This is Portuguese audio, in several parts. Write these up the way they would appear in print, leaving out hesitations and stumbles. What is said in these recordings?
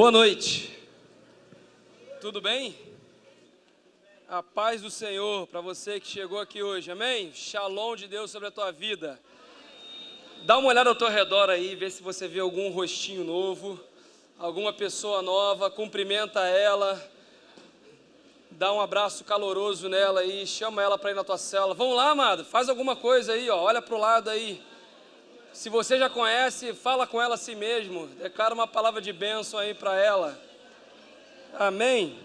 Boa noite, tudo bem? A paz do Senhor para você que chegou aqui hoje, amém? Shalom de Deus sobre a tua vida. Dá uma olhada ao teu redor aí, vê se você vê algum rostinho novo, alguma pessoa nova, cumprimenta ela, dá um abraço caloroso nela aí, chama ela para ir na tua célula. Vamos lá, amado, faz alguma coisa aí, ó, olha para o lado aí. Se você já conhece, fala com ela a si mesmo, declara uma palavra de bênção aí para ela. Amém?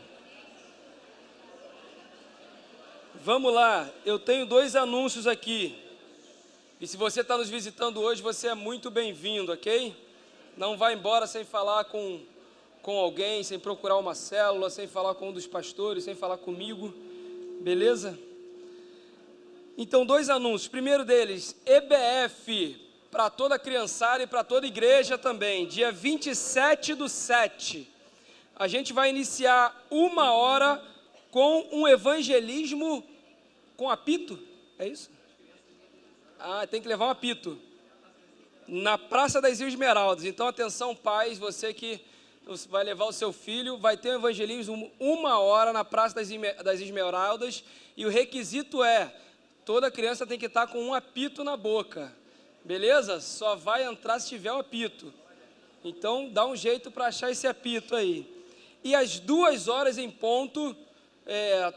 Vamos lá, eu tenho 2 anúncios aqui. E se você está nos visitando hoje, você é muito bem-vindo, ok? Não vá embora sem falar com alguém, sem procurar uma célula, sem falar com um dos pastores, sem falar comigo, beleza? Então, 2 anúncios. Primeiro deles, EBF, para toda a criançada e para toda a igreja também, dia 27/7. A gente vai iniciar 1 hora com um evangelismo com apito, é isso? Tem que levar um apito, na Praça das Esmeraldas. Então, atenção pais, você que vai levar o seu filho, vai ter um evangelismo 1 hora na Praça das Esmeraldas, e o requisito é, toda criança tem que estar com um apito na boca, beleza? Só vai entrar se tiver um apito, então dá um jeito para achar esse apito aí. E às 2 horas em ponto,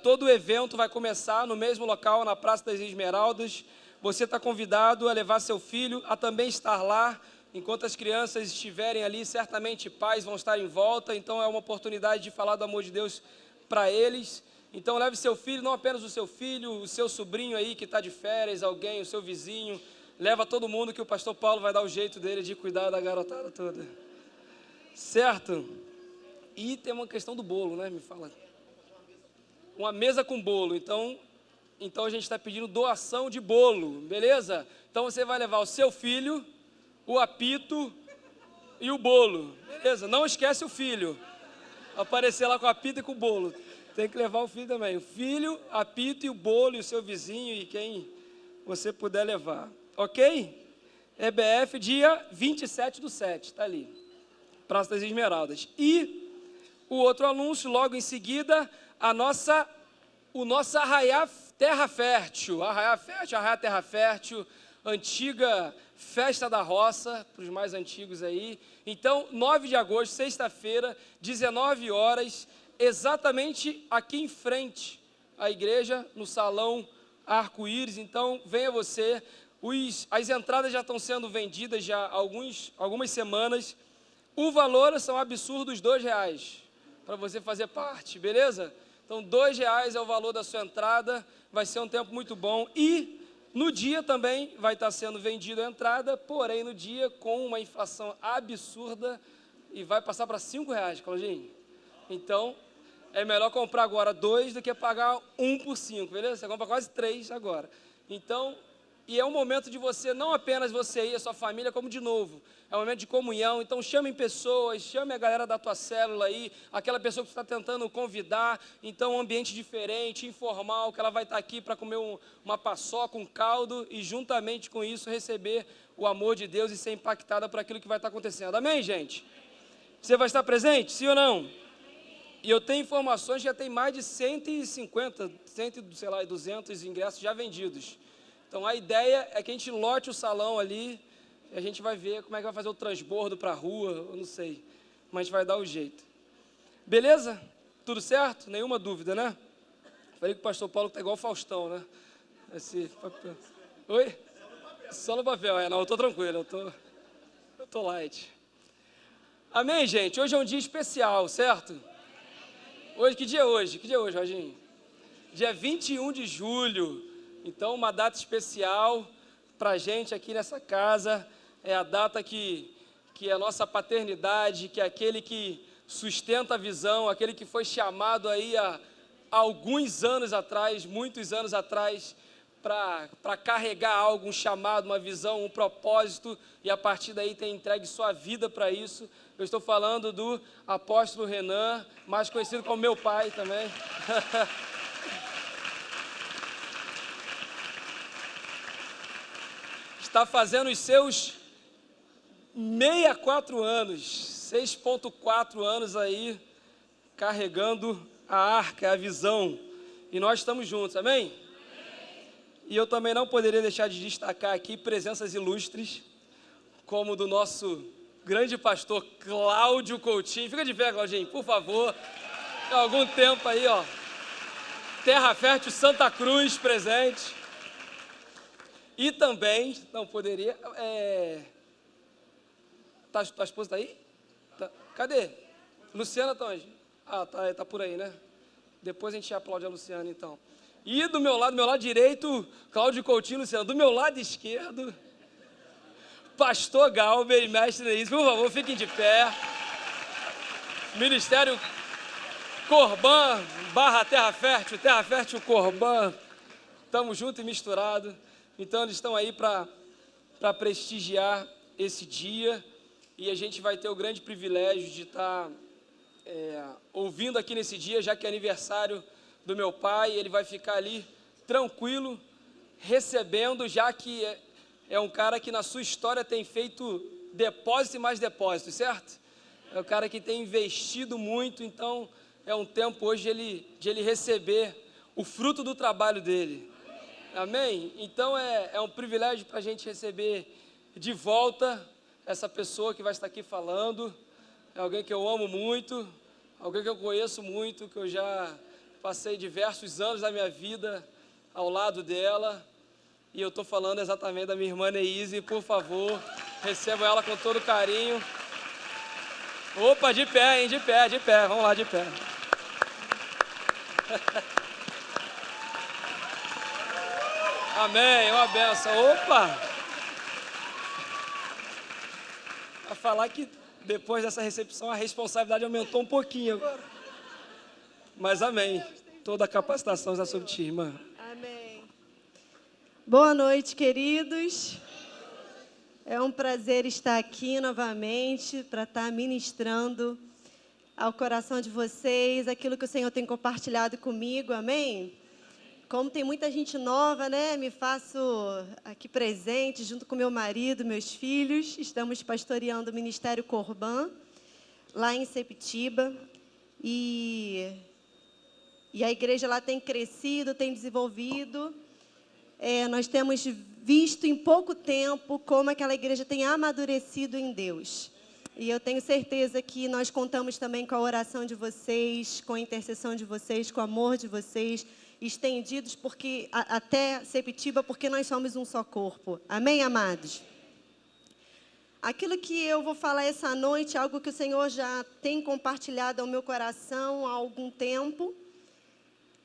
todo o evento vai começar no mesmo local, na Praça das Esmeraldas. Você está convidado a levar seu filho, a também estar lá, enquanto as crianças estiverem ali, certamente pais vão estar em volta, então é uma oportunidade de falar do amor de Deus para eles. Então leve seu filho, não apenas o seu filho, o seu sobrinho aí que está de férias, alguém, o seu vizinho, leva todo mundo que o pastor Paulo vai dar o jeito dele de cuidar da garotada toda, certo? E tem uma questão do bolo, né? Me fala. Uma mesa com bolo, então a gente está pedindo doação de bolo, beleza? Então você vai levar o seu filho, o apito e o bolo, beleza? Não esquece o filho, aparecer lá com o apito e com o bolo, tem que levar o filho também, o filho, apito e o bolo, e o seu vizinho e quem você puder levar, ok? EBF dia 27/7, está ali, Praça das Esmeraldas. E o outro anúncio, logo em seguida, o nosso Arraiá Terra Fértil, Arraiá Terra Fértil, antiga festa da roça, para os mais antigos aí. Então, 9 de agosto, sexta-feira, 19 horas, exatamente aqui em frente à igreja, no Salão Arco-Íris. Então, venha você. As entradas já estão sendo vendidas já há algumas semanas. O valor são absurdos, R$2, para você fazer parte, beleza? Então, R$2 é o valor da sua entrada, vai ser um tempo muito bom. E no dia também vai estar sendo vendida a entrada, porém no dia com uma inflação absurda e vai passar para R$5, Claudinho. Então, é melhor comprar agora 2 do que pagar 1 por 5, beleza? Você compra quase 3 agora. Então, e é um momento de você, não apenas você e a sua família, como de novo, é um momento de comunhão. Então chame pessoas, chame a galera da tua célula aí, aquela pessoa que você está tentando convidar. Então um ambiente diferente, informal, que ela vai estar aqui para comer uma paçoca, um caldo, e juntamente com isso receber o amor de Deus e ser impactada por aquilo que vai estar acontecendo. Amém, gente? Você vai estar presente, sim ou não? E eu tenho informações que já tem mais de 150, 200 ingressos já vendidos. Então, a ideia é que a gente lote o salão ali, e a gente vai ver como é que vai fazer o transbordo para a rua, eu não sei, mas a gente vai dar o jeito. Beleza? Tudo certo? Nenhuma dúvida, né? Falei que o pastor Paulo está igual o Faustão, né? Oi? Só no papel, não, eu estou tranquilo, eu estou light. Amém, gente? Hoje é um dia especial, certo? Hoje, que dia é hoje? Que dia é hoje, Roginho? Dia 21 de julho. Então, uma data especial para a gente aqui nessa casa, é a data que é a nossa paternidade, que é aquele que sustenta a visão, aquele que foi chamado aí há alguns anos atrás, muitos anos atrás, para carregar algo, um chamado, uma visão, um propósito, e a partir daí tem entregue sua vida para isso. Eu estou falando do apóstolo Renan, mais conhecido como meu pai também. Está fazendo os seus 64 anos, 6,4 anos aí, carregando a arca, a visão. E nós estamos juntos, amém? E eu também não poderia deixar de destacar aqui presenças ilustres, como do nosso grande pastor Cláudio Coutinho. Fica de pé, Claudinho, por favor. Há algum tempo aí, ó. Terra Fértil Santa Cruz presente. E também, não poderia... Tua esposa tá aí? Tá. Cadê? Luciana tá onde? Ah, tá por aí, né? Depois a gente aplaude a Luciana, então. E do meu lado direito, Cláudio Coutinho, Luciana. Do meu lado esquerdo, Pastor Galber e Mestre Neís. Por favor, fiquem de pé. Ministério Corban / Terra Fértil Corban. Estamos juntos e misturados. Então, eles estão aí para prestigiar esse dia. E a gente vai ter o grande privilégio de estar ouvindo aqui nesse dia, já que é aniversário do meu pai. Ele vai ficar ali tranquilo, recebendo, já que é um cara que na sua história tem feito depósito e mais depósito, certo? É um cara que tem investido muito, então é um tempo hoje de ele receber o fruto do trabalho dele. Amém? Então é um privilégio para a gente receber de volta essa pessoa que vai estar aqui falando. É alguém que eu amo muito, alguém que eu conheço muito, que eu já passei diversos anos da minha vida ao lado dela. E eu estou falando exatamente da minha irmã Neise. Por favor, recebam ela com todo carinho. Opa, de pé, hein? De pé. Vamos lá, de pé. Amém, uma benção. Opa! A falar que depois dessa recepção a responsabilidade aumentou um pouquinho agora. Mas amém. Toda a capacitação está sobre ti, irmã. Amém. Boa noite, queridos. É um prazer estar aqui novamente para estar ministrando ao coração de vocês aquilo que o Senhor tem compartilhado comigo, amém? Como tem muita gente nova, né? Me faço aqui presente junto com meu marido, meus filhos. Estamos pastoreando o Ministério Corban, lá em Sepetiba. E a igreja lá tem crescido, tem desenvolvido. Nós temos visto em pouco tempo como aquela igreja tem amadurecido em Deus. E eu tenho certeza que nós contamos também com a oração de vocês, com a intercessão de vocês, com o amor de vocês, estendidos até Sepetiba, porque nós somos um só corpo. Amém, amados? Aquilo que eu vou falar essa noite é algo que o Senhor já tem compartilhado ao meu coração há algum tempo,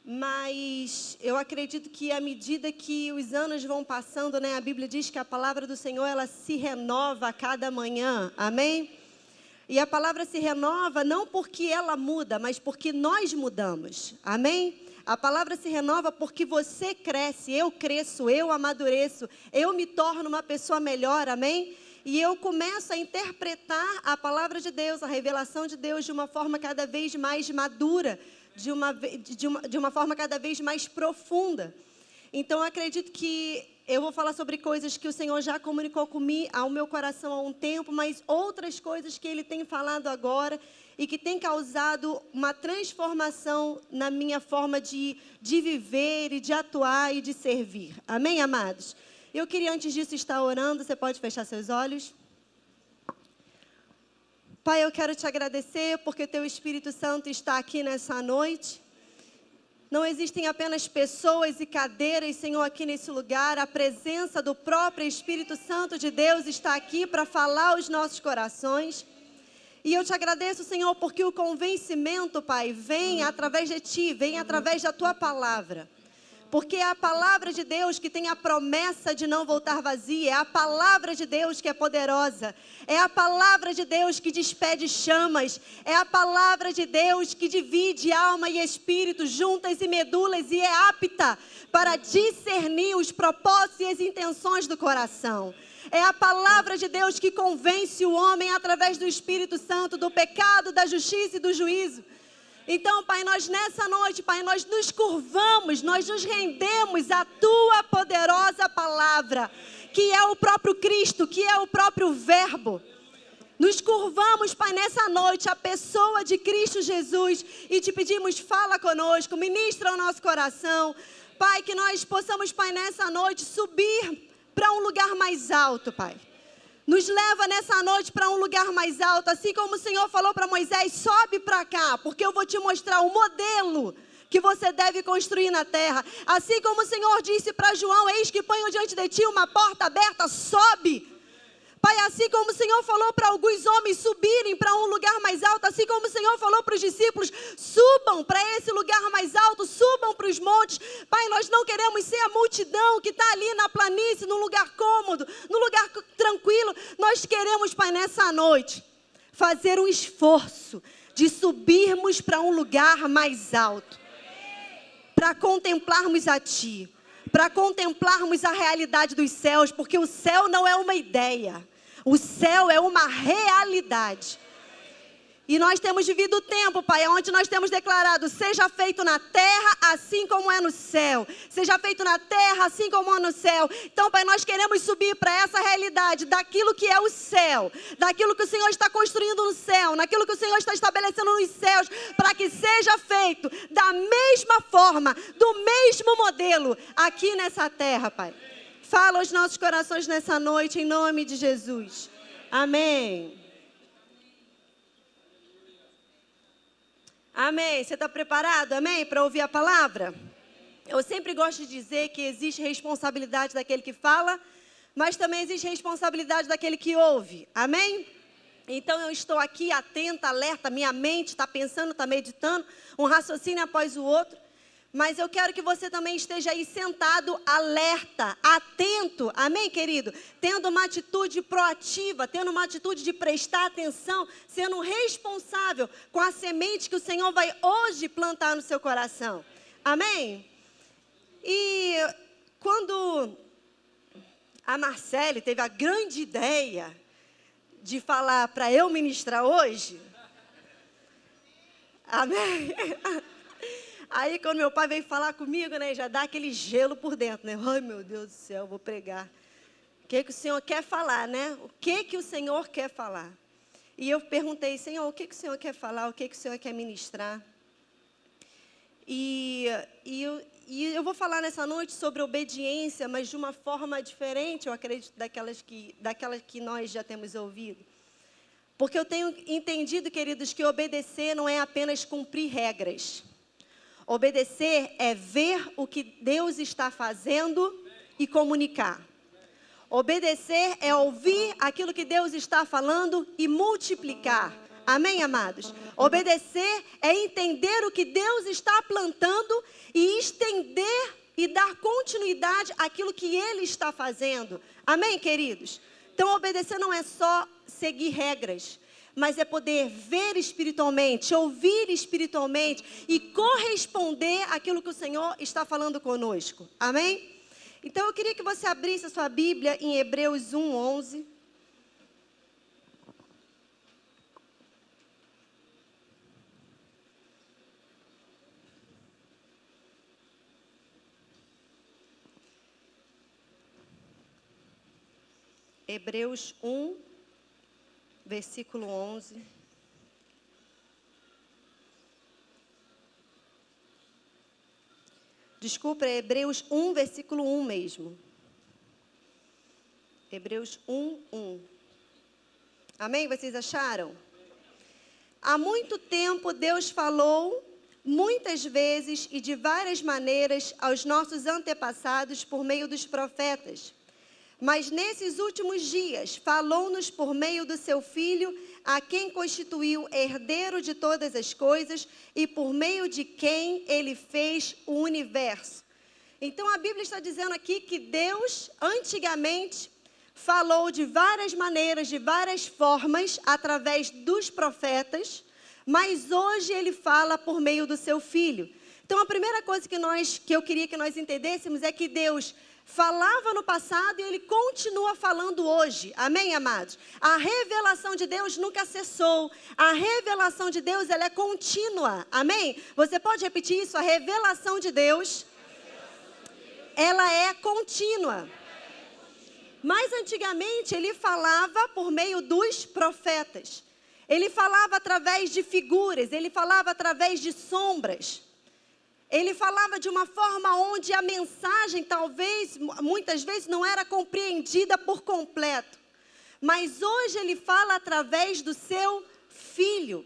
mas eu acredito que à medida que os anos vão passando, né, a Bíblia diz que a palavra do Senhor ela se renova a cada manhã, amém? E a palavra se renova não porque ela muda, mas porque nós mudamos, amém? A palavra se renova porque você cresce, eu cresço, eu amadureço, eu me torno uma pessoa melhor, amém? E eu começo a interpretar a palavra de Deus, a revelação de Deus de uma forma cada vez mais madura, de uma forma cada vez mais profunda. Então, eu acredito que eu vou falar sobre coisas que o Senhor já comunicou comigo, ao meu coração há um tempo, mas outras coisas que Ele tem falado agora e que tem causado uma transformação na minha forma de viver e de atuar e de servir. Amém, amados? Eu queria, antes disso, estar orando. Você pode fechar seus olhos? Pai, eu quero te agradecer porque o Teu Espírito Santo está aqui nessa noite. Não existem apenas pessoas e cadeiras, Senhor, aqui nesse lugar. A presença do próprio Espírito Santo de Deus está aqui para falar aos nossos corações. E eu te agradeço, Senhor, porque o convencimento, Pai, vem através de Ti, vem através da Tua palavra. Porque é a palavra de Deus que tem a promessa de não voltar vazia. É a palavra de Deus que é poderosa. É a palavra de Deus que despede chamas. É a palavra de Deus que divide alma e espírito, juntas e medulas, e é apta para discernir os propósitos e as intenções do coração. É a palavra de Deus que convence o homem através do Espírito Santo do pecado, da justiça e do juízo. Então, Pai, nós nessa noite, Pai, nós nos curvamos, nós nos rendemos à Tua poderosa palavra, que é o próprio Cristo, que é o próprio Verbo. Nos curvamos, Pai, nessa noite, a pessoa de Cristo Jesus e te pedimos, fala conosco, ministra o nosso coração. Pai, que nós possamos, Pai, nessa noite subir para um lugar mais alto, Pai. Nos leva nessa noite para um lugar mais alto, assim como o Senhor falou para Moisés, sobe para cá, porque eu vou te mostrar o modelo que você deve construir na terra. Assim como o Senhor disse para João, eis que ponho diante de ti uma porta aberta, sobe. Pai, assim como o Senhor falou para alguns homens subirem para um lugar mais alto, assim como o Senhor falou para os discípulos, subam para esse lugar mais alto, subam para os montes. Pai, nós não queremos ser a multidão que está ali na planície, num lugar cômodo, num lugar tranquilo. Nós queremos, Pai, nessa noite, fazer um esforço de subirmos para um lugar mais alto, para contemplarmos a Ti, para contemplarmos a realidade dos céus, porque o céu não é uma ideia. O céu é uma realidade. E nós temos vivido o tempo, Pai, onde nós temos declarado, seja feito na terra assim como é no céu. Seja feito na terra assim como é no céu. Então, Pai, nós queremos subir para essa realidade daquilo que é o céu. Daquilo que o Senhor está construindo no céu. Naquilo que o Senhor está estabelecendo nos céus. Para que seja feito da mesma forma, do mesmo modelo, aqui nessa terra, Pai. Fala aos nossos corações nessa noite, em nome de Jesus. Amém. Amém. Você está preparado, amém, para ouvir a palavra? Eu sempre gosto de dizer que existe responsabilidade daquele que fala, mas também existe responsabilidade daquele que ouve. Amém? Então eu estou aqui atenta, alerta, minha mente está pensando, está meditando, um raciocínio após o outro. Mas eu quero que você também esteja aí sentado, alerta, atento, amém, querido? Tendo uma atitude proativa, tendo uma atitude de prestar atenção, sendo responsável com a semente que o Senhor vai hoje plantar no seu coração, amém? E quando a Marcele teve a grande ideia de falar para eu ministrar hoje, amém? Aí, quando meu pai veio falar comigo, né, já dá aquele gelo por dentro, né? Ai, meu Deus do céu, vou pregar. O que o Senhor quer falar, né? O que o Senhor quer falar? E eu perguntei, Senhor, o que o Senhor quer falar? O que o Senhor quer ministrar? E eu vou falar nessa noite sobre obediência, mas de uma forma diferente, eu acredito, daquela que nós já temos ouvido. Porque eu tenho entendido, queridos, que obedecer não é apenas cumprir regras. Obedecer é ver o que Deus está fazendo e comunicar. Obedecer é ouvir aquilo que Deus está falando e multiplicar. Amém, amados? Obedecer é entender o que Deus está plantando e estender e dar continuidade àquilo que Ele está fazendo. Amém, queridos? Então, obedecer não é só seguir regras, mas é poder ver espiritualmente, ouvir espiritualmente e corresponder àquilo que o Senhor está falando conosco. Amém? Então, eu queria que você abrisse a sua Bíblia em Hebreus 1:11. Hebreus 1, versículo 11. Desculpa, é Hebreus 1, versículo 1 mesmo. Hebreus 1, 1. Amém? Vocês acharam? Há muito tempo Deus falou, muitas vezes e de várias maneiras, aos nossos antepassados por meio dos profetas. Mas nesses últimos dias, falou-nos por meio do seu Filho, a quem constituiu herdeiro de todas as coisas e por meio de quem Ele fez o universo. Então, a Bíblia está dizendo aqui que Deus, antigamente, falou de várias maneiras, de várias formas, através dos profetas, mas hoje Ele fala por meio do seu Filho. Então, a primeira coisa que eu queria que nós entendêssemos é que Deus falava no passado e Ele continua falando hoje. Amém, amados? A revelação de Deus nunca cessou. A revelação de Deus, ela é contínua. Amém? Você pode repetir isso? A revelação de Deus, ela é contínua. Mas antigamente ele falava por meio dos profetas. Ele falava através de figuras, ele falava através de sombras. Ele falava de uma forma onde a mensagem talvez, muitas vezes, não era compreendida por completo. Mas hoje ele fala através do seu Filho.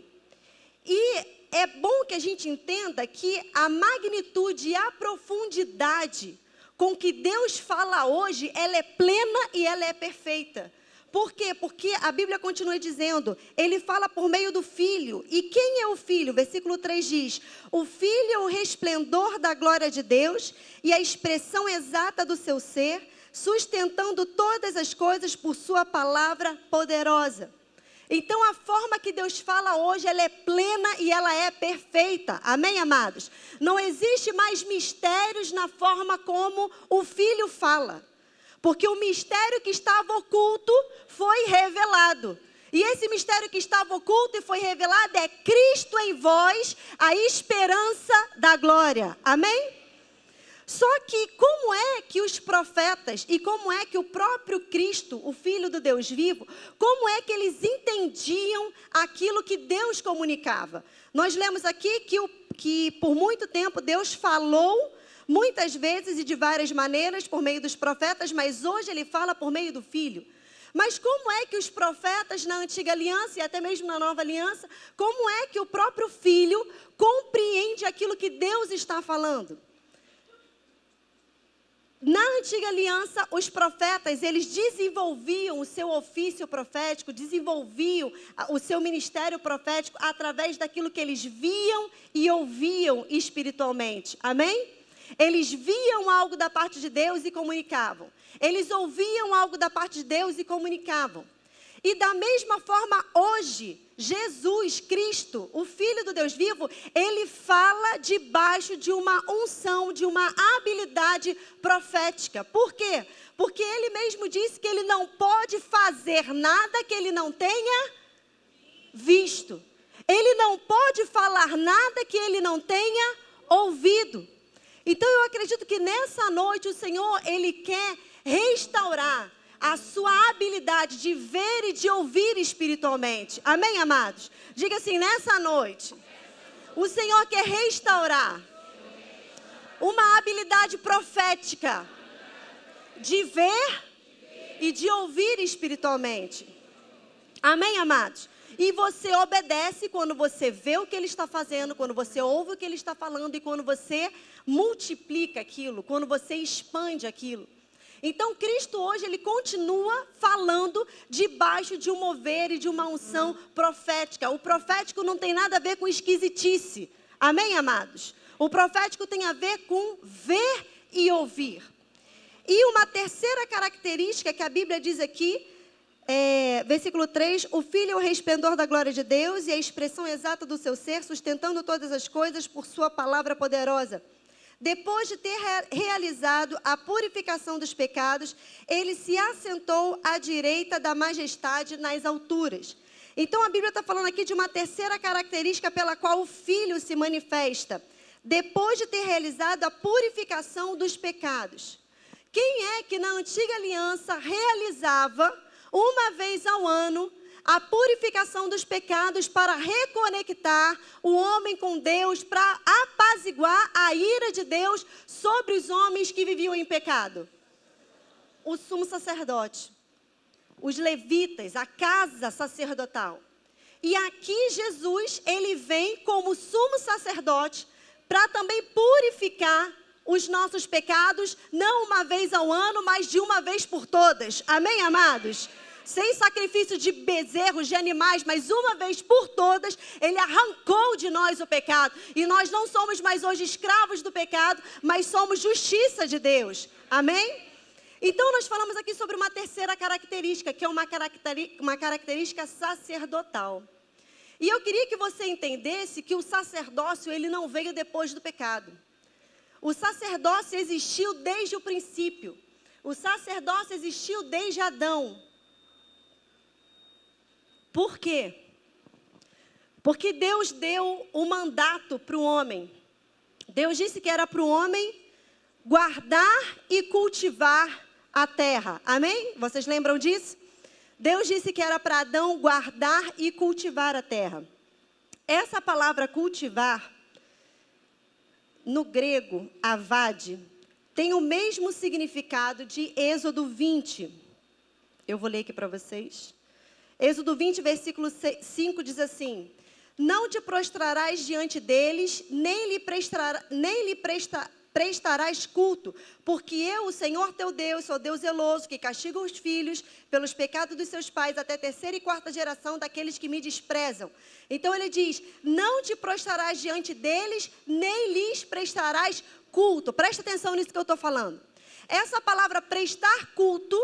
E é bom que a gente entenda que a magnitude e a profundidade com que Deus fala hoje, ela é plena e ela é perfeita. Por quê? Porque a Bíblia continua dizendo, ele fala por meio do Filho. E quem é o Filho? Versículo 3 diz, o Filho é o resplendor da glória de Deus e a expressão exata do seu ser, sustentando todas as coisas por sua palavra poderosa. Então, a forma que Deus fala hoje, ela é plena e ela é perfeita. Amém, amados? Não existe mais mistérios na forma como o Filho fala. Porque o mistério que estava oculto foi revelado. E esse mistério que estava oculto e foi revelado é Cristo em vós, a esperança da glória. Amém? Só que como é que os profetas e como é que o próprio Cristo, o Filho do Deus vivo, como é que eles entendiam aquilo que Deus comunicava? Nós lemos aqui que por muito tempo Deus falou, muitas vezes e de várias maneiras, por meio dos profetas, mas hoje ele fala por meio do Filho. Mas como é que os profetas na antiga aliança e até mesmo na nova aliança, como é que o próprio Filho compreende aquilo que Deus está falando? Na antiga aliança, os profetas, eles desenvolviam o seu ofício profético, desenvolviam o seu ministério profético através daquilo que eles viam e ouviam espiritualmente. Amém? Eles viam algo da parte de Deus e comunicavam. Eles ouviam algo da parte de Deus e comunicavam. E da mesma forma, hoje, Jesus Cristo, o Filho do Deus vivo, ele fala debaixo de uma unção, de uma habilidade profética. Por quê? Porque ele mesmo disse que ele não pode fazer nada que ele não tenha visto. Ele não pode falar nada que ele não tenha ouvido. Então eu acredito que nessa noite o Senhor, ele quer restaurar a sua habilidade de ver e de ouvir espiritualmente. Amém, amados? Diga assim, nessa noite, o Senhor quer restaurar uma habilidade profética de ver e de ouvir espiritualmente. Amém, amados? E você obedece quando você vê o que ele está fazendo, quando você ouve o que ele está falando e quando você multiplica aquilo, quando você expande aquilo. Então, Cristo hoje, ele continua falando debaixo de um mover e de uma unção profética. O profético não tem nada a ver com esquisitice. Amém, amados? O profético tem a ver com ver e ouvir. E uma terceira característica que a Bíblia diz aqui, versículo 3, o Filho é o resplendor da glória de Deus e a expressão exata do seu ser, sustentando todas as coisas por sua palavra poderosa. Depois de ter realizado a purificação dos pecados, ele se assentou à direita da majestade nas alturas. Então, a Bíblia está falando aqui de uma terceira característica pela qual o Filho se manifesta. Depois de ter realizado a purificação dos pecados. Quem é que na antiga aliança realizava, uma vez ao ano, a purificação dos pecados para reconectar o homem com Deus, para apaziguar a ira de Deus sobre os homens que viviam em pecado? O sumo sacerdote, os levitas, a casa sacerdotal. E aqui Jesus, ele vem como sumo sacerdote para também purificar os nossos pecados, não uma vez ao ano, mas de uma vez por todas. Amém, amados? Sem sacrifício de bezerros, de animais, mas uma vez por todas, ele arrancou de nós o pecado. E nós não somos mais hoje escravos do pecado, mas somos justiça de Deus. Amém? Então, nós falamos aqui sobre uma terceira característica, que é uma característica sacerdotal. E eu queria que você entendesse que o sacerdócio, ele não veio depois do pecado. O sacerdócio existiu desde o princípio. O sacerdócio existiu desde Adão. Por quê? Porque Deus deu o mandato para o homem. Deus disse que era para o homem guardar e cultivar a terra. Amém? Vocês lembram disso? Deus disse que era para Adão guardar e cultivar a terra. Essa palavra cultivar, no grego, avade, tem o mesmo significado de Êxodo 20. Eu vou ler aqui para vocês. Êxodo 20, versículo 5 diz assim: não te prostrarás diante deles, nem lhe prestarás culto, porque eu, o Senhor teu Deus, sou Deus zeloso, que castiga os filhos pelos pecados dos seus pais até terceira e quarta geração daqueles que me desprezam. Então ele diz, não te prostrarás diante deles, nem lhes prestarás culto. Presta atenção nisso que eu estou falando. Essa palavra prestar culto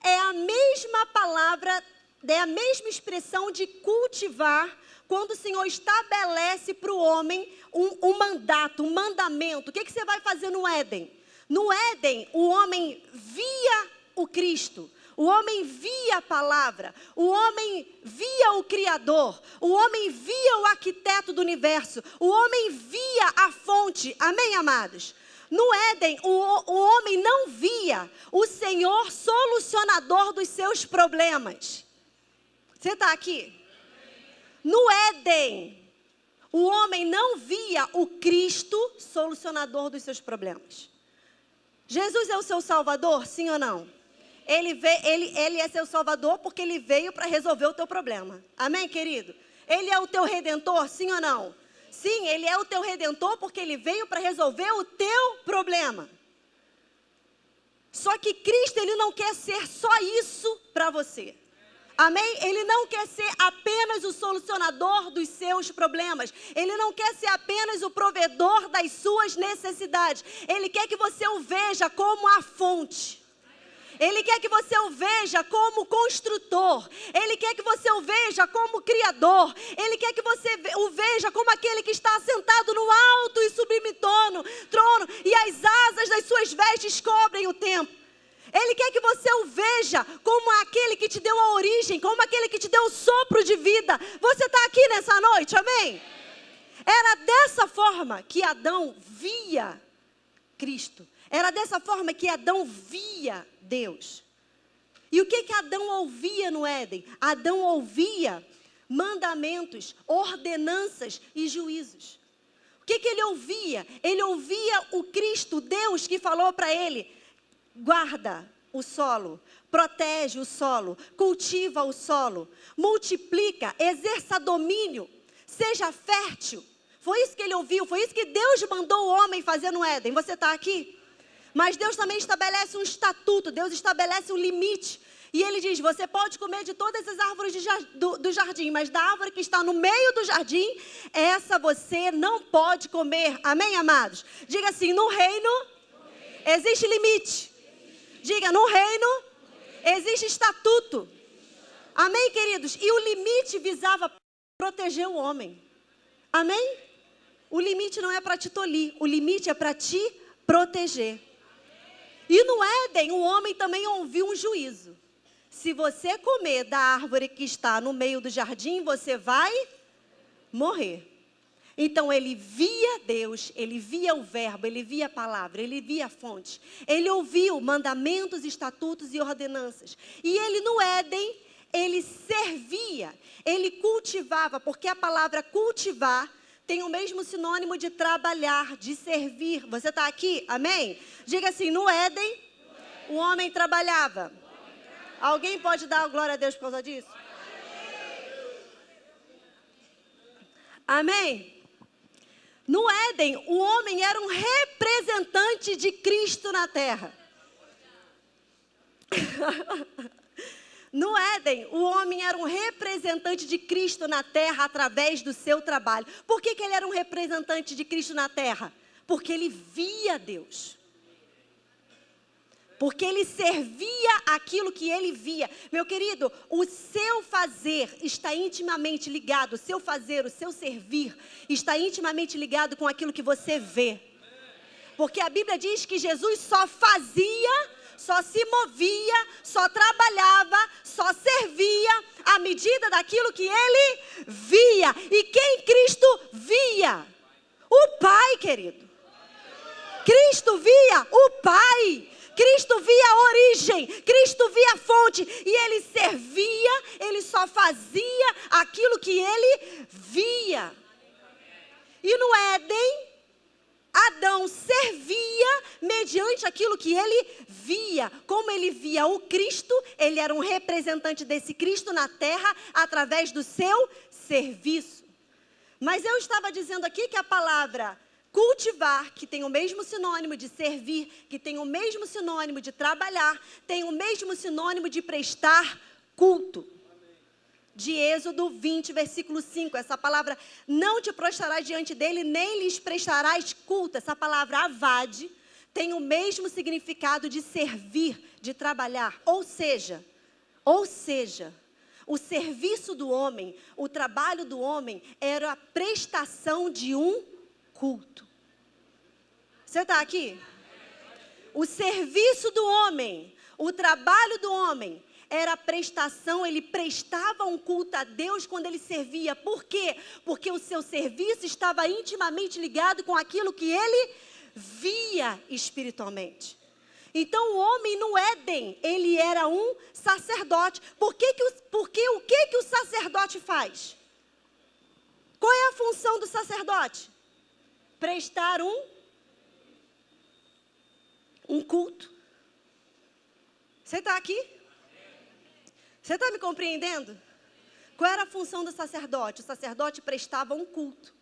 é a mesma palavra, é a mesma expressão de cultivar, quando o Senhor estabelece para o homem um mandato, um mandamento. O que você vai fazer no Éden? No Éden, o homem via o Cristo, o homem via a palavra, o homem via o Criador, o homem via o arquiteto do universo, o homem via a fonte. Amém, amados? No Éden, o homem não via o Senhor solucionador dos seus problemas. Você está aqui? No Éden, o homem não via o Cristo solucionador dos seus problemas. Jesus é o seu Salvador, sim ou não? Ele é seu Salvador porque ele veio para resolver o teu problema. Amém, querido? Ele é o teu Redentor, sim ou não? Sim, ele é o teu Redentor porque ele veio para resolver o teu problema. Só que Cristo, ele não quer ser só isso para você. Amém? Ele não quer ser apenas o solucionador dos seus problemas. Ele não quer ser apenas o provedor das suas necessidades. Ele quer que você o veja como a fonte. Ele quer que você o veja como construtor. Ele quer que você o veja como criador. Ele quer que você o veja como aquele que está sentado no alto e sublime trono. E as asas das suas vestes cobrem o tempo. Ele quer que você o veja como aquele que te deu a origem, como aquele que te deu o sopro de vida. Você está aqui nessa noite, amém? Era dessa forma que Adão via Cristo. Era dessa forma que Adão via Deus. E o que Adão ouvia no Éden? Adão ouvia mandamentos, ordenanças e juízos. O que ele ouvia? Ele ouvia o Cristo, Deus, que falou para ele: guarda o solo, protege o solo, cultiva o solo, multiplica, exerça domínio, seja fértil. Foi isso que ele ouviu, foi isso que Deus mandou o homem fazer no Éden. Você está aqui? Mas Deus também estabelece um estatuto, Deus estabelece um limite. E ele diz, você pode comer de todas as árvores do jardim, mas da árvore que está no meio do jardim, essa você não pode comer. Amém, amados? Diga assim, no reino existe limite. Diga, no reino existe estatuto. Amém, queridos? E o limite visava proteger o homem. Amém? O limite não é para te tolir, o limite é para te proteger. E no Éden, o homem também ouviu um juízo. Se você comer da árvore que está no meio do jardim, você vai morrer. Então ele via Deus, ele via o verbo, ele via a palavra, ele via a fonte. Ele ouviu mandamentos, estatutos e ordenanças. E ele no Éden, ele servia, ele cultivava, porque a palavra cultivar tem o mesmo sinônimo de trabalhar, de servir. Você está aqui? Amém? Diga assim, no Éden, o homem trabalhava. Alguém pode dar glória a Deus por causa disso? Amém? No Éden, o homem era um representante de Cristo na terra. No Éden, o homem era um representante de Cristo na terra através do seu trabalho. Por que ele era um representante de Cristo na terra? Porque ele via Deus. Porque ele servia aquilo que ele via. Meu querido, o seu fazer está intimamente ligado, o seu fazer, o seu servir, está intimamente ligado com aquilo que você vê. Porque a Bíblia diz que Jesus só fazia, só se movia, só trabalhava, só servia à medida daquilo que ele via. E quem Cristo via? O Pai, querido. Cristo via o Pai. Cristo via a origem, Cristo via a fonte, e ele servia, ele só fazia aquilo que ele via. E no Éden, Adão servia mediante aquilo que ele via. Como ele via o Cristo, ele era um representante desse Cristo na terra através do seu serviço. Mas eu estava dizendo aqui que a palavra cultivar, que tem o mesmo sinônimo de servir, que tem o mesmo sinônimo de trabalhar, tem o mesmo sinônimo de prestar culto. De Êxodo 20, versículo 5, essa palavra, não te prostrarás diante dele, nem lhes prestarás culto. Essa palavra avade tem o mesmo significado de servir, de trabalhar. Ou seja, o serviço do homem, o trabalho do homem era a prestação de um culto. Você está aqui? O serviço do homem, o trabalho do homem era a prestação, ele prestava um culto a Deus quando ele servia. Por quê? Porque o seu serviço estava intimamente ligado com aquilo que ele via espiritualmente. Então o homem no Éden, ele era um sacerdote. Porque o que o sacerdote faz? Qual é a função do sacerdote? Prestar um culto. Você está aqui? Você está me compreendendo? Qual era a função do sacerdote? O sacerdote prestava um culto.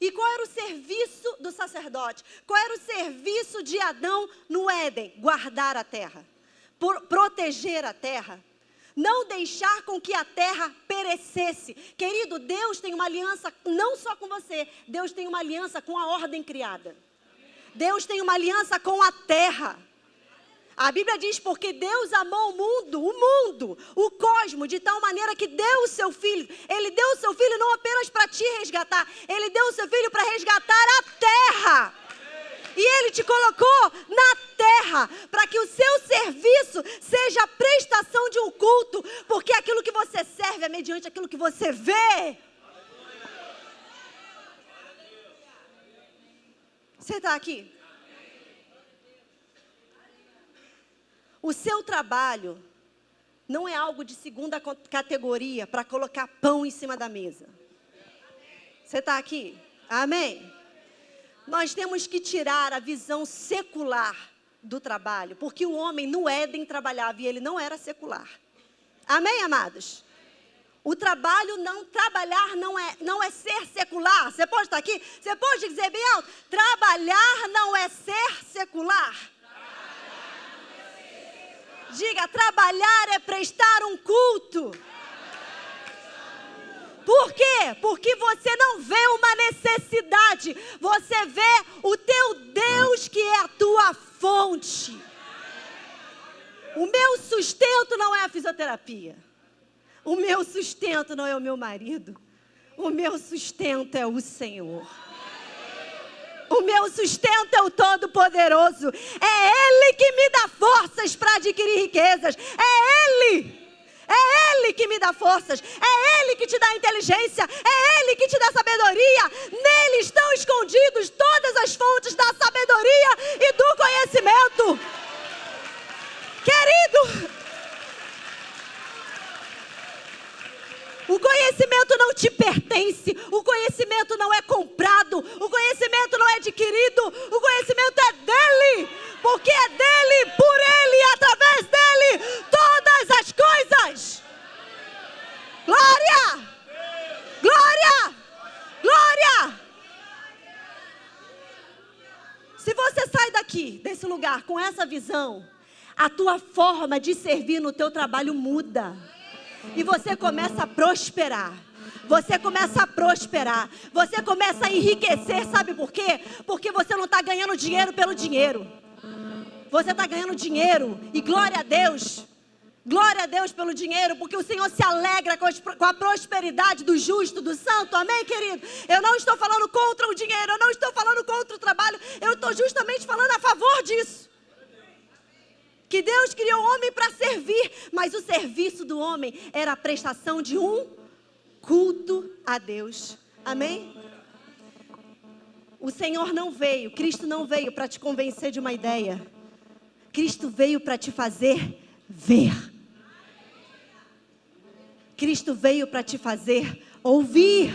E qual era o serviço do sacerdote? Qual era o serviço de Adão no Éden? Guardar a terra, proteger a terra, não deixar com que a terra perecesse. Querido, Deus tem uma aliança não só com você, Deus tem uma aliança com a ordem criada. Deus tem uma aliança com a terra. A Bíblia diz, porque Deus amou o mundo, o cosmos, de tal maneira que deu o seu Filho. Ele deu o seu Filho não apenas para te resgatar, Ele deu o seu Filho para resgatar a terra. E Ele te colocou na terra, para que o seu serviço seja a prestação de um culto, porque aquilo que você serve é mediante aquilo que você vê. Você está aqui? O seu trabalho não é algo de segunda categoria para colocar pão em cima da mesa. Você está aqui? Amém? Nós temos que tirar a visão secular do trabalho, porque o homem no Éden trabalhava e ele não era secular. Amém, amados? O trabalho, trabalhar não é ser secular. Você pode estar aqui? Você pode dizer bem alto? Trabalhar não é ser secular. Diga, trabalhar é prestar um culto. Por quê? Porque você não vê uma necessidade. Você vê o teu Deus que é a tua fonte. O meu sustento não é a fisioterapia. O meu sustento não é o meu marido. O meu sustento é o Senhor. O meu sustento é o Todo-Poderoso. É Ele que me dá forças para adquirir riquezas. É Ele que me dá forças. É Ele que te dá inteligência. É Ele que te dá sabedoria. Nele estão escondidos todas as fontes da sabedoria e do conhecimento. Querido, o conhecimento não te pertence, o conhecimento não é comprado, o conhecimento não é adquirido, o conhecimento é dele, porque é dele, por ele e através dele, todas as coisas. Glória! Glória! Glória! Se você sai daqui, desse lugar, com essa visão, a tua forma de servir no teu trabalho muda. E você começa a prosperar. Você começa a prosperar. Você começa a enriquecer. Sabe por quê? Porque você não está ganhando dinheiro pelo dinheiro. Você está ganhando dinheiro. E glória a Deus. Glória a Deus pelo dinheiro. Porque o Senhor se alegra com a prosperidade do justo, do santo. Amém, querido? Eu não estou falando contra o dinheiro. Eu não estou falando contra o trabalho. Eu estou justamente falando a favor disso. Que Deus criou o homem para servir, mas o serviço do homem era a prestação de um culto a Deus. Amém? O Senhor não veio, Cristo não veio para te convencer de uma ideia. Cristo veio para te fazer ver. Cristo veio para te fazer ouvir.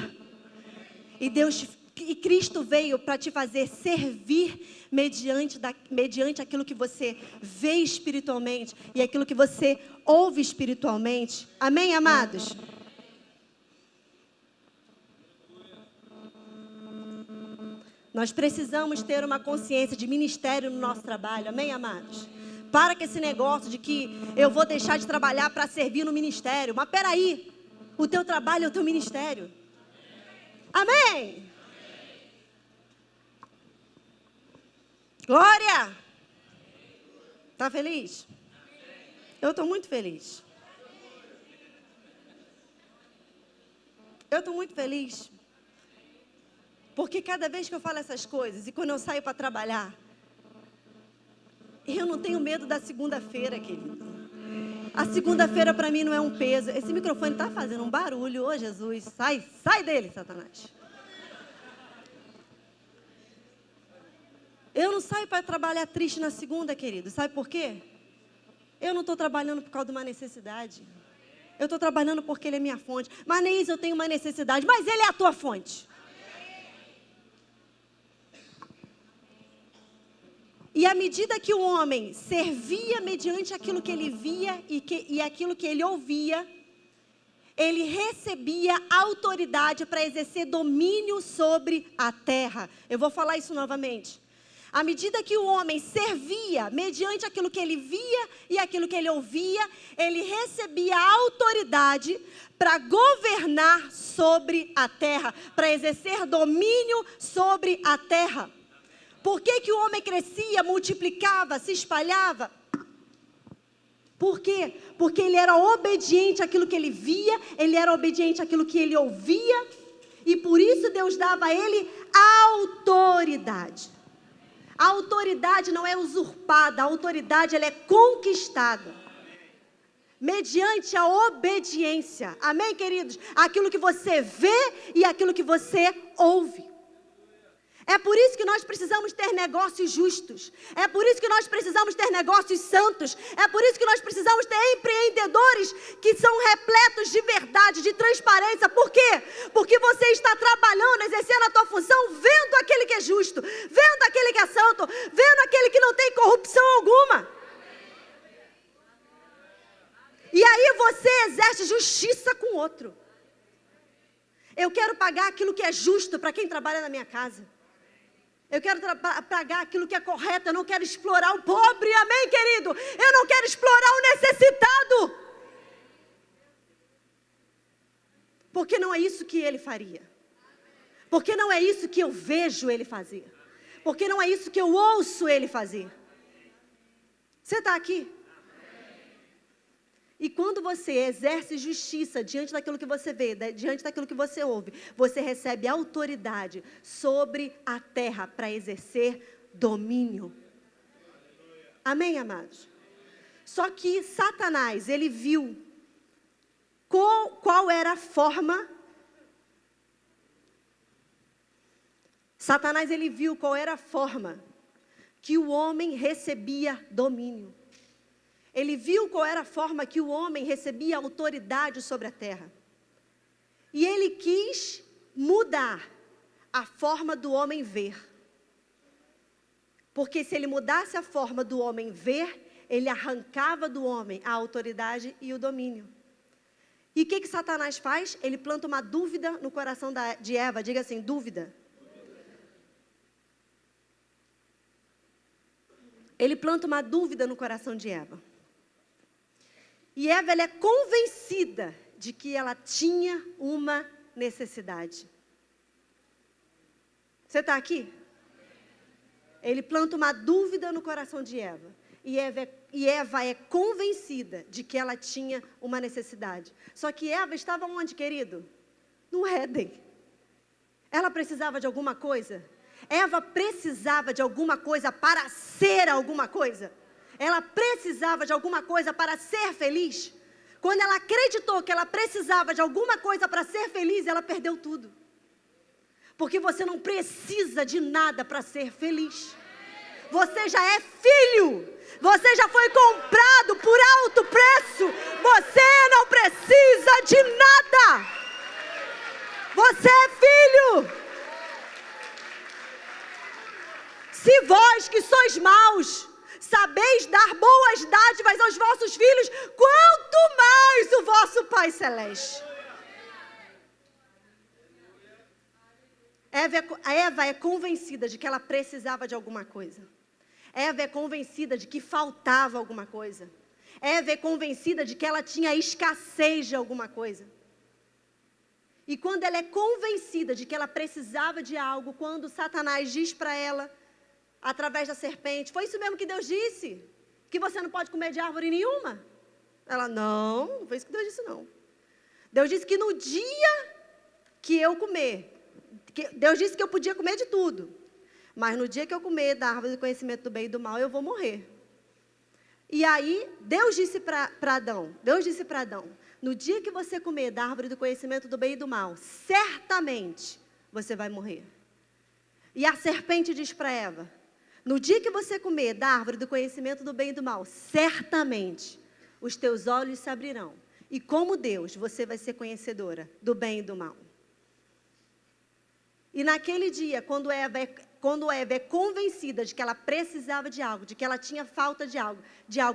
E Cristo veio para te fazer servir mediante aquilo que você vê espiritualmente e aquilo que você ouve espiritualmente. Amém, amados? Nós precisamos ter uma consciência de ministério no nosso trabalho. Amém, amados? Para com esse negócio de que eu vou deixar de trabalhar para servir no ministério. Mas peraí, o teu trabalho é o teu ministério. Amém? Glória! Está feliz? Eu estou muito feliz. Eu estou muito feliz. Porque cada vez que eu falo essas coisas e quando eu saio para trabalhar, eu não tenho medo da segunda-feira, querido. A segunda-feira para mim não é um peso. Esse microfone está fazendo um barulho. Ô, Jesus, sai dele, Satanás. Eu não saio para trabalhar triste na segunda, querido. Sabe por quê? Eu não estou trabalhando por causa de uma necessidade. Eu estou trabalhando porque Ele é minha fonte. Mas nem isso eu tenho uma necessidade. Mas Ele é a tua fonte. E à medida que o homem servia mediante aquilo que ele via e aquilo que ele ouvia, ele recebia autoridade para exercer domínio sobre a terra. Eu vou falar isso novamente. À medida que o homem servia mediante aquilo que ele via e aquilo que ele ouvia, ele recebia autoridade para governar sobre a terra, para exercer domínio sobre a terra. Por que o homem crescia, multiplicava, se espalhava? Por quê? Porque ele era obediente àquilo que ele via, ele era obediente àquilo que ele ouvia, e por isso Deus dava a ele autoridade. A autoridade não é usurpada, a autoridade ela é conquistada. Mediante a obediência. Amém, queridos? Aquilo que você vê e aquilo que você ouve. É por isso que nós precisamos ter negócios justos. É por isso que nós precisamos ter negócios santos. É por isso que nós precisamos ter empreendedores que são repletos de verdade, de transparência. Por quê? Porque você está trabalhando, exercendo a tua função, vendo aquele que é justo, vendo aquele que é santo, vendo aquele que não tem corrupção alguma. E aí você exerce justiça com o outro. Eu quero pagar aquilo que é justo para quem trabalha na minha casa. Eu quero pagar aquilo que é correto. Eu não quero explorar o pobre, amém, querido? Eu não quero explorar o necessitado. Porque não é isso que ele faria. Porque não é isso que eu vejo ele fazer. Porque não é isso que eu ouço ele fazer. Você está aqui? E quando você exerce justiça diante daquilo que você vê, diante daquilo que você ouve, você recebe autoridade sobre a terra para exercer domínio. Amém, amados? Só que Satanás, ele viu qual era a forma. Satanás, ele viu qual era a forma que o homem recebia domínio. Ele viu qual era a forma que o homem recebia autoridade sobre a terra. E ele quis mudar a forma do homem ver. Porque se ele mudasse a forma do homem ver, ele arrancava do homem a autoridade e o domínio. E o que Satanás faz? Ele planta uma dúvida no coração de Eva. Diga assim, dúvida. Ele planta uma dúvida no coração de Eva. E Eva, ela é convencida de que ela tinha uma necessidade. Você está aqui? Ele planta uma dúvida no coração de Eva. E Eva é convencida de que ela tinha uma necessidade. Só que Eva estava onde, querido? No Éden. Ela precisava de alguma coisa? Eva precisava de alguma coisa para ser alguma coisa? Ela precisava de alguma coisa para ser feliz? Quando ela acreditou que ela precisava de alguma coisa para ser feliz, ela perdeu tudo. Porque você não precisa de nada para ser feliz. Você já é filho. Você já foi comprado por alto preço. Você não precisa de nada. Você é filho. Se vós que sois maus, sabeis dar boas dádivas aos vossos filhos, quanto mais o vosso Pai Celeste. Eva é convencida de que ela precisava de alguma coisa. Eva é convencida de que faltava alguma coisa. Eva é convencida de que ela tinha escassez de alguma coisa. E quando ela é convencida de que ela precisava de algo, quando Satanás diz para ela, através da serpente, foi isso mesmo que Deus disse? Que você não pode comer de árvore nenhuma? Ela, não foi isso que Deus disse, não. Deus disse que no dia que eu comer, Deus disse que eu podia comer de tudo, mas no dia que eu comer da árvore do conhecimento do bem e do mal, eu vou morrer. E aí, Deus disse para Adão, no dia que você comer da árvore do conhecimento do bem e do mal, certamente você vai morrer. E a serpente diz para Eva, no dia que você comer da árvore do conhecimento do bem e do mal, certamente os teus olhos se abrirão. E como Deus, você vai ser conhecedora do bem e do mal. E naquele dia, quando Eva é convencida de que ela precisava de algo, de que ela tinha falta de algo,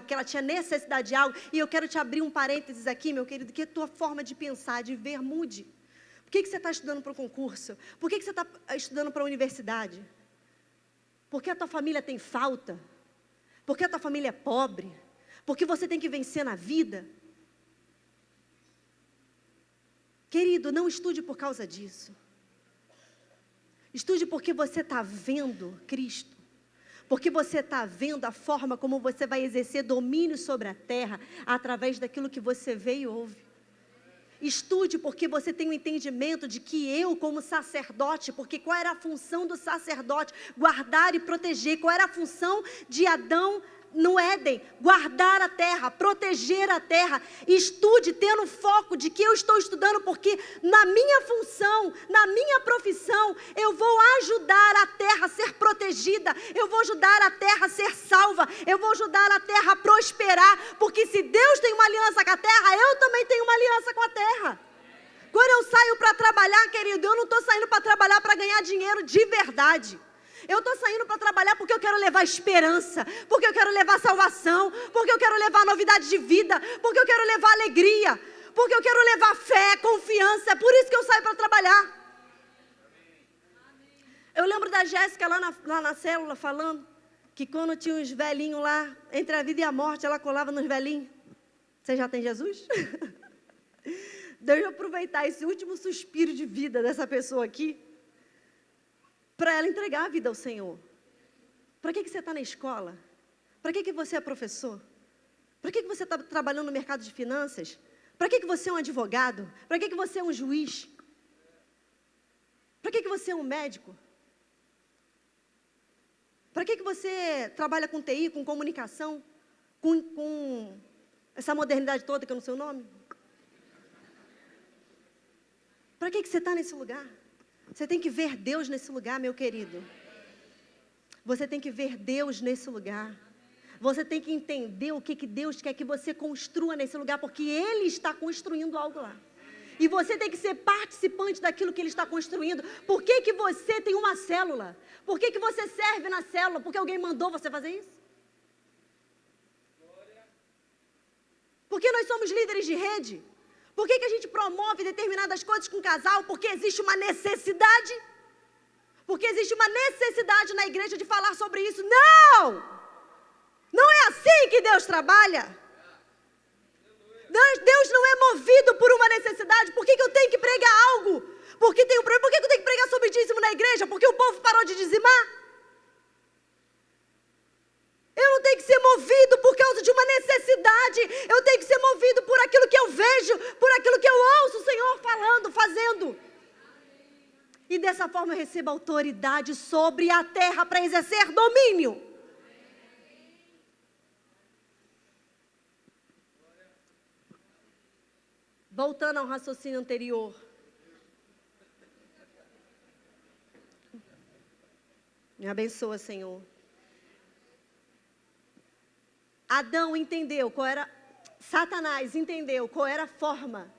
que ela tinha necessidade de algo, e eu quero te abrir um parênteses aqui, meu querido, que a tua forma de pensar, de ver, mude. Por que você está estudando para o concurso? Por que você está estudando para a universidade? Porque a tua família tem falta? Porque a tua família é pobre? Porque você tem que vencer na vida? Querido, não estude por causa disso. Estude porque você está vendo Cristo. Porque você está vendo a forma como você vai exercer domínio sobre a terra através daquilo que você vê e ouve. Estude porque você tem um entendimento de que eu, como sacerdote, porque qual era a função do sacerdote? Guardar e proteger. Qual era a função de Adão no Éden? Guardar a terra, proteger a terra. Estude tendo foco de que eu estou estudando, porque na minha função, na minha profissão, eu vou ajudar a terra a ser protegida, eu vou ajudar a terra a ser salva, eu vou ajudar a terra a prosperar, porque se Deus tem uma aliança com a terra, eu também tenho uma aliança com a terra. Quando eu saio para trabalhar, querido, eu não estou saindo para trabalhar para ganhar dinheiro de verdade. Eu estou saindo para trabalhar porque eu quero levar esperança, porque eu quero levar salvação, porque eu quero levar novidade de vida, porque eu quero levar alegria, porque eu quero levar fé, confiança. É por isso que eu saio para trabalhar. Eu lembro da Jéssica lá na célula falando que quando tinha uns velhinhos lá, entre a vida e a morte, ela colava nos velhinhos. Você já tem Jesus? Deixa eu aproveitar esse último suspiro de vida dessa pessoa aqui, para ela entregar a vida ao Senhor. Para que você está na escola? Para que você é professor? Para que você está trabalhando no mercado de finanças? Para que você é um advogado? Para que você é um juiz? Para que você é um médico? Para que você trabalha com TI, com comunicação, com essa modernidade toda que eu não sei o nome? Para que você está nesse lugar? Você tem que ver Deus nesse lugar, meu querido. Você tem que ver Deus nesse lugar. Você tem que entender o que Deus quer que você construa nesse lugar, porque Ele está construindo algo lá. E você tem que ser participante daquilo que Ele está construindo. Por que você tem uma célula? Por que você serve na célula? Porque alguém mandou você fazer isso? Porque nós somos líderes de rede? Por que a gente promove determinadas coisas com o casal? Porque existe uma necessidade. Porque existe uma necessidade na igreja de falar sobre isso. Não! Não é assim que Deus trabalha. Deus não é movido por uma necessidade. Por que eu tenho que pregar algo? Porque tem um problema. Por que eu tenho que pregar sobre dízimo na igreja? Porque o povo parou de dizimar? Eu não tenho que ser movido por causa de uma necessidade. Eu tenho que ser movido por aquilo que eu vejo, por aquilo que eu ouço o Senhor falando, fazendo. E dessa forma eu recebo autoridade sobre a terra para exercer domínio. Voltando ao raciocínio anterior. Me abençoa, Senhor. Satanás entendeu qual era a forma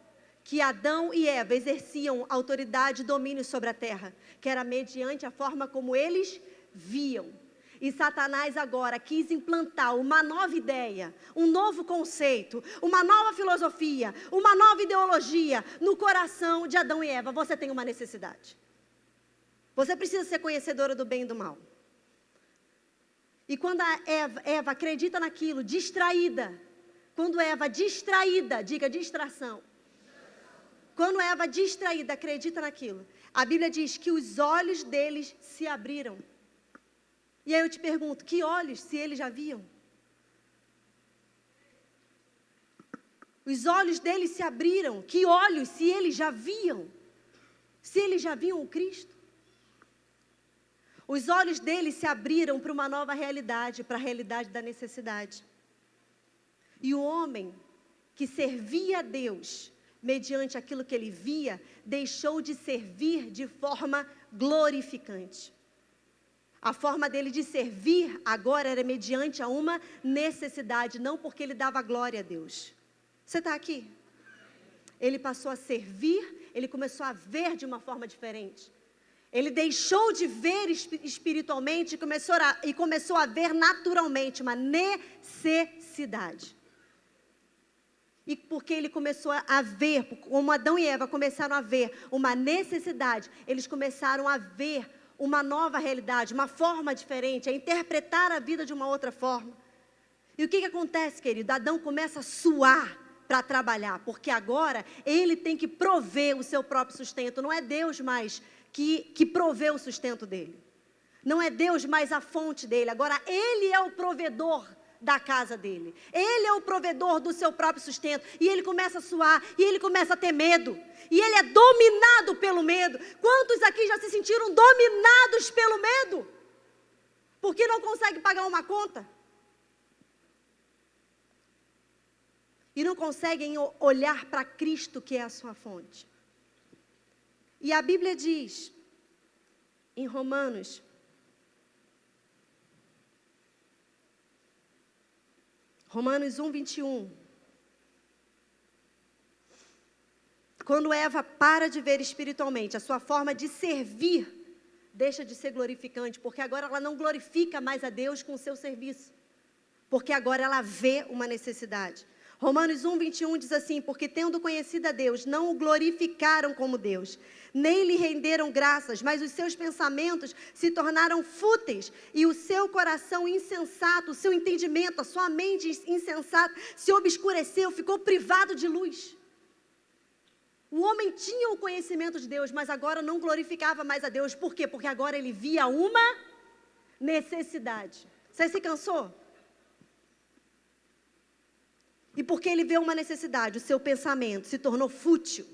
que Adão e Eva exerciam autoridade e domínio sobre a terra, que era mediante a forma como eles viam. E Satanás agora quis implantar uma nova ideia, um novo conceito, uma nova filosofia, uma nova ideologia no coração de Adão e Eva. Você tem uma necessidade. Você precisa ser conhecedora do bem e do mal. E quando a Eva acredita naquilo, distraída, quando Eva distraída, diga distração. Quando Eva distraída acredita naquilo, a Bíblia diz que os olhos deles se abriram. E aí eu te pergunto, que olhos se eles já viam? Os olhos deles se abriram, que olhos se eles já viam? Se eles já viam o Cristo? Os olhos deles se abriram para uma nova realidade, para a realidade da necessidade. E o homem que servia a Deus, mediante aquilo que ele via, deixou de servir de forma glorificante. A forma dele de servir agora era mediante a uma necessidade, não porque ele dava glória a Deus. Você está aqui? Ele passou a servir, ele começou a ver de uma forma diferente. Ele deixou de ver espiritualmente e começou a ver naturalmente uma necessidade. E porque ele começou a ver, como Adão e Eva começaram a ver uma necessidade, eles começaram a ver uma nova realidade, uma forma diferente, a interpretar a vida de uma outra forma. E o que acontece, querido? Adão começa a suar para trabalhar, porque agora ele tem que prover o seu próprio sustento. Não é Deus mais que provê o sustento dele. Não é Deus mais a fonte dele. Agora ele é o provedor da casa dele. Ele é o provedor do seu próprio sustento. E ele começa a suar, e ele começa a ter medo. E ele é dominado pelo medo. Quantos aqui já se sentiram dominados pelo medo? Porque não consegue pagar uma conta? E não conseguem olhar para Cristo, que é a sua fonte. E a Bíblia diz, em Romanos 1, 21. Quando Eva para de ver espiritualmente, a sua forma de servir deixa de ser glorificante, porque agora ela não glorifica mais a Deus com o seu serviço, porque agora ela vê uma necessidade. Romanos 1, 21 diz assim, porque tendo conhecido a Deus, não o glorificaram como Deus, nem lhe renderam graças, mas os seus pensamentos se tornaram fúteis, e o seu coração insensato, o seu entendimento, a sua mente insensata, se obscureceu, ficou privado de luz. O homem tinha o conhecimento de Deus, mas agora não glorificava mais a Deus. Por quê? Porque agora ele via uma necessidade. Você se cansou? E porque ele vê uma necessidade, o seu pensamento se tornou fútil.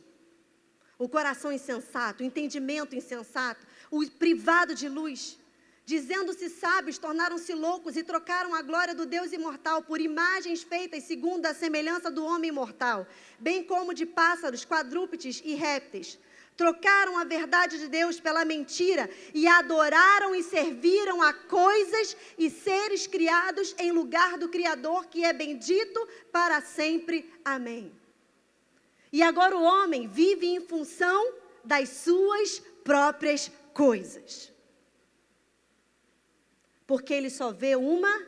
O coração insensato, o entendimento insensato, o privado de luz. Dizendo-se sábios, tornaram-se loucos e trocaram a glória do Deus imortal por imagens feitas segundo a semelhança do homem imortal, bem como de pássaros, quadrúpedes e répteis. Trocaram a verdade de Deus pela mentira e adoraram e serviram a coisas e seres criados em lugar do Criador, que é bendito para sempre. Amém. E agora o homem vive em função das suas próprias coisas. Porque ele só vê uma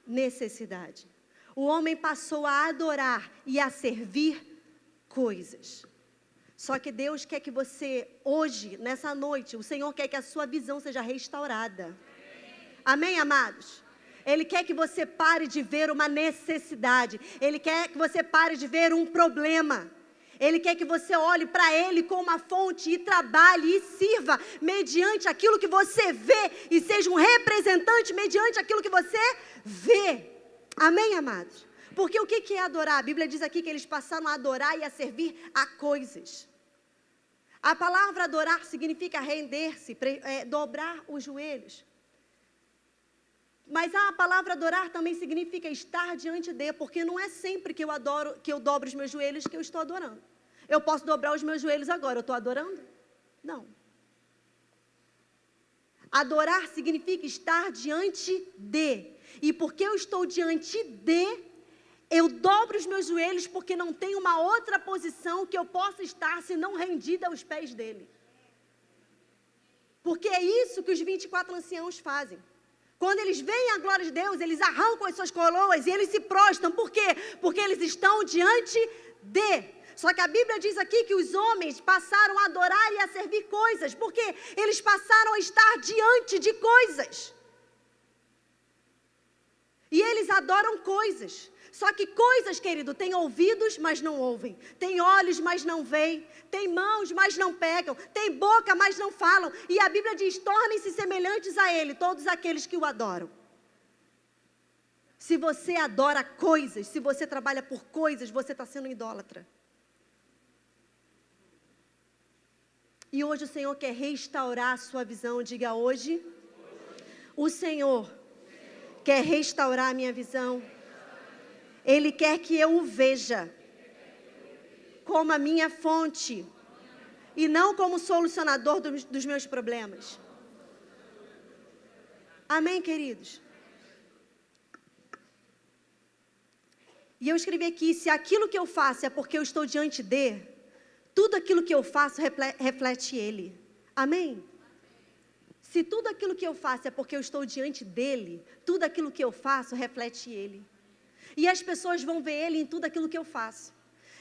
necessidade. O homem passou a adorar e a servir coisas. Só que Deus quer que você, hoje, nessa noite, o Senhor quer que a sua visão seja restaurada. Amém, amados? Ele quer que você pare de ver uma necessidade. Ele quer que você pare de ver um problema. Ele quer que você olhe para Ele como uma fonte e trabalhe e sirva mediante aquilo que você vê e seja um representante mediante aquilo que você vê. Amém, amados? Porque o que é adorar? A Bíblia diz aqui que eles passaram a adorar e a servir a coisas. A palavra adorar significa render-se, dobrar os joelhos. Mas a palavra adorar também significa estar diante de, porque não é sempre que eu dobro os meus joelhos que eu estou adorando. Eu posso dobrar os meus joelhos agora, eu estou adorando? Não. Adorar significa estar diante de. E porque eu estou diante de, eu dobro os meus joelhos, porque não tem uma outra posição que eu possa estar senão rendida aos pés dele. Porque é isso que os 24 anciãos fazem. Quando eles veem a glória de Deus, eles arrancam as suas coroas e eles se prostram. Por quê? Porque eles estão diante de. Só que a Bíblia diz aqui que os homens passaram a adorar e a servir coisas. Porque eles passaram a estar diante de coisas. E eles adoram coisas. Só que coisas, querido, tem ouvidos, mas não ouvem. Tem olhos, mas não veem. Tem mãos, mas não pegam. Tem boca, mas não falam. E a Bíblia diz, tornem-se semelhantes a Ele, todos aqueles que o adoram. Se você adora coisas, se você trabalha por coisas, você está sendo idólatra. E hoje o Senhor quer restaurar a sua visão. Diga hoje, o Senhor quer restaurar a minha visão. Ele quer que eu o veja como a minha fonte e não como solucionador dos meus problemas. Amém, queridos? E eu escrevi aqui, se aquilo que eu faço é porque eu estou diante de, tudo aquilo que eu faço reflete Ele. Amém? Se tudo aquilo que eu faço é porque eu estou diante dEle, tudo aquilo que eu faço reflete Ele. E as pessoas vão ver Ele em tudo aquilo que eu faço.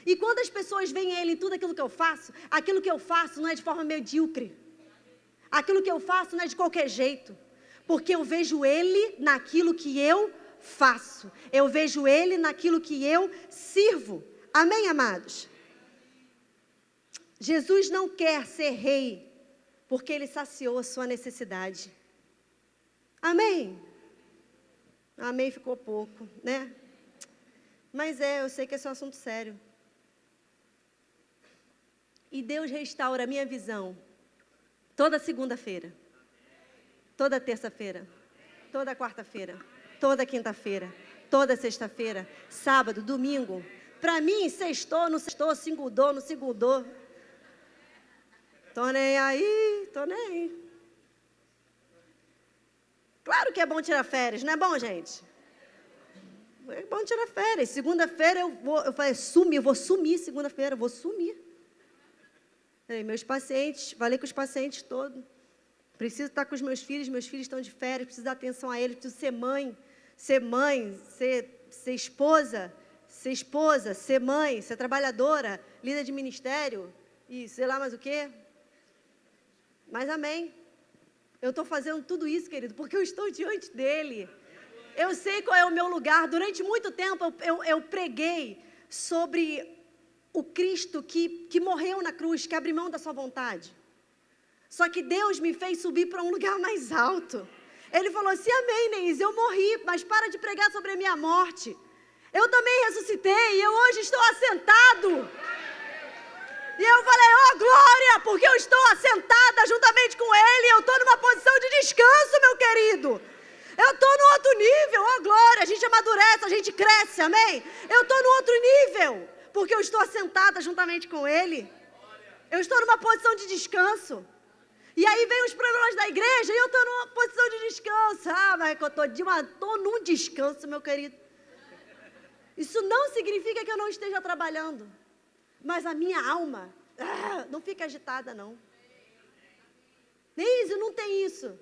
E quando as pessoas veem Ele em tudo aquilo que eu faço, aquilo que eu faço não é de forma medíocre. Aquilo que eu faço não é de qualquer jeito. Porque eu vejo Ele naquilo que eu faço. Eu vejo Ele naquilo que eu sirvo. Amém, amados? Jesus não quer ser rei porque Ele saciou a sua necessidade. Amém? Amém ficou pouco, né? Mas eu sei que esse é um assunto sério. E Deus restaura a minha visão toda segunda-feira, toda terça-feira, toda quarta-feira, toda quinta-feira, toda sexta-feira, sábado, domingo. Para mim, sextou, não sextou, segundou, não segundou. Tô nem aí, tô nem aí. Claro que é bom tirar férias, não é bom, gente? É bom tirar férias. Segunda-feira eu vou sumir segunda-feira, vou sumir. Meus pacientes, falei com os pacientes todos. Preciso estar com os meus filhos estão de férias, preciso dar atenção a eles, preciso ser mãe, ser esposa, ser mãe, ser trabalhadora, líder de ministério, e sei lá mais o quê. Mas amém. Eu estou fazendo tudo isso, querido, porque eu estou diante dEle. Eu sei qual é o meu lugar. Durante muito tempo eu preguei sobre o Cristo que morreu na cruz, que abriu mão da sua vontade. Só que Deus me fez subir para um lugar mais alto. Ele falou assim, amém, Neise, eu morri, mas para de pregar sobre a minha morte. Eu também ressuscitei e eu hoje estou assentado. E eu falei, glória, porque eu estou assentada juntamente com Ele. Eu estou numa posição de descanso, meu querido. Eu estou no outro nível, glória, a gente amadurece, a gente cresce, amém? Eu estou no outro nível, porque eu estou assentada juntamente com Ele. Eu estou numa posição de descanso. E aí vem os problemas da igreja e eu estou numa posição de descanso. Mas eu estou num descanso, meu querido. Isso não significa que eu não esteja trabalhando. Mas a minha alma não fica agitada, não. Neise, não tem isso.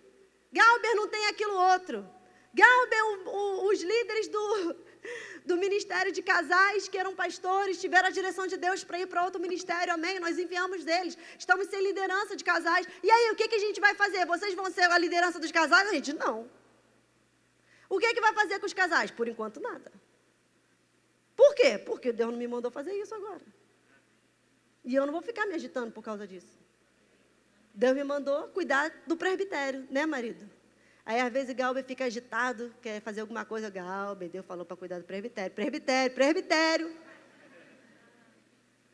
Galber não tem aquilo outro. Galber, os líderes do Ministério de Casais, que eram pastores, tiveram a direção de Deus para ir para outro ministério, amém? Nós enviamos deles. Estamos sem liderança de casais. E aí, o que a gente vai fazer? Vocês vão ser a liderança dos casais? A gente, não. O que vai fazer com os casais? Por enquanto, nada. Por quê? Porque Deus não me mandou fazer isso agora. E eu não vou ficar me agitando por causa disso. Deus me mandou cuidar do presbitério, né, marido? Aí, às vezes, Galber fica agitado, quer fazer alguma coisa. Galber, Deus falou para cuidar do presbitério. Presbitério.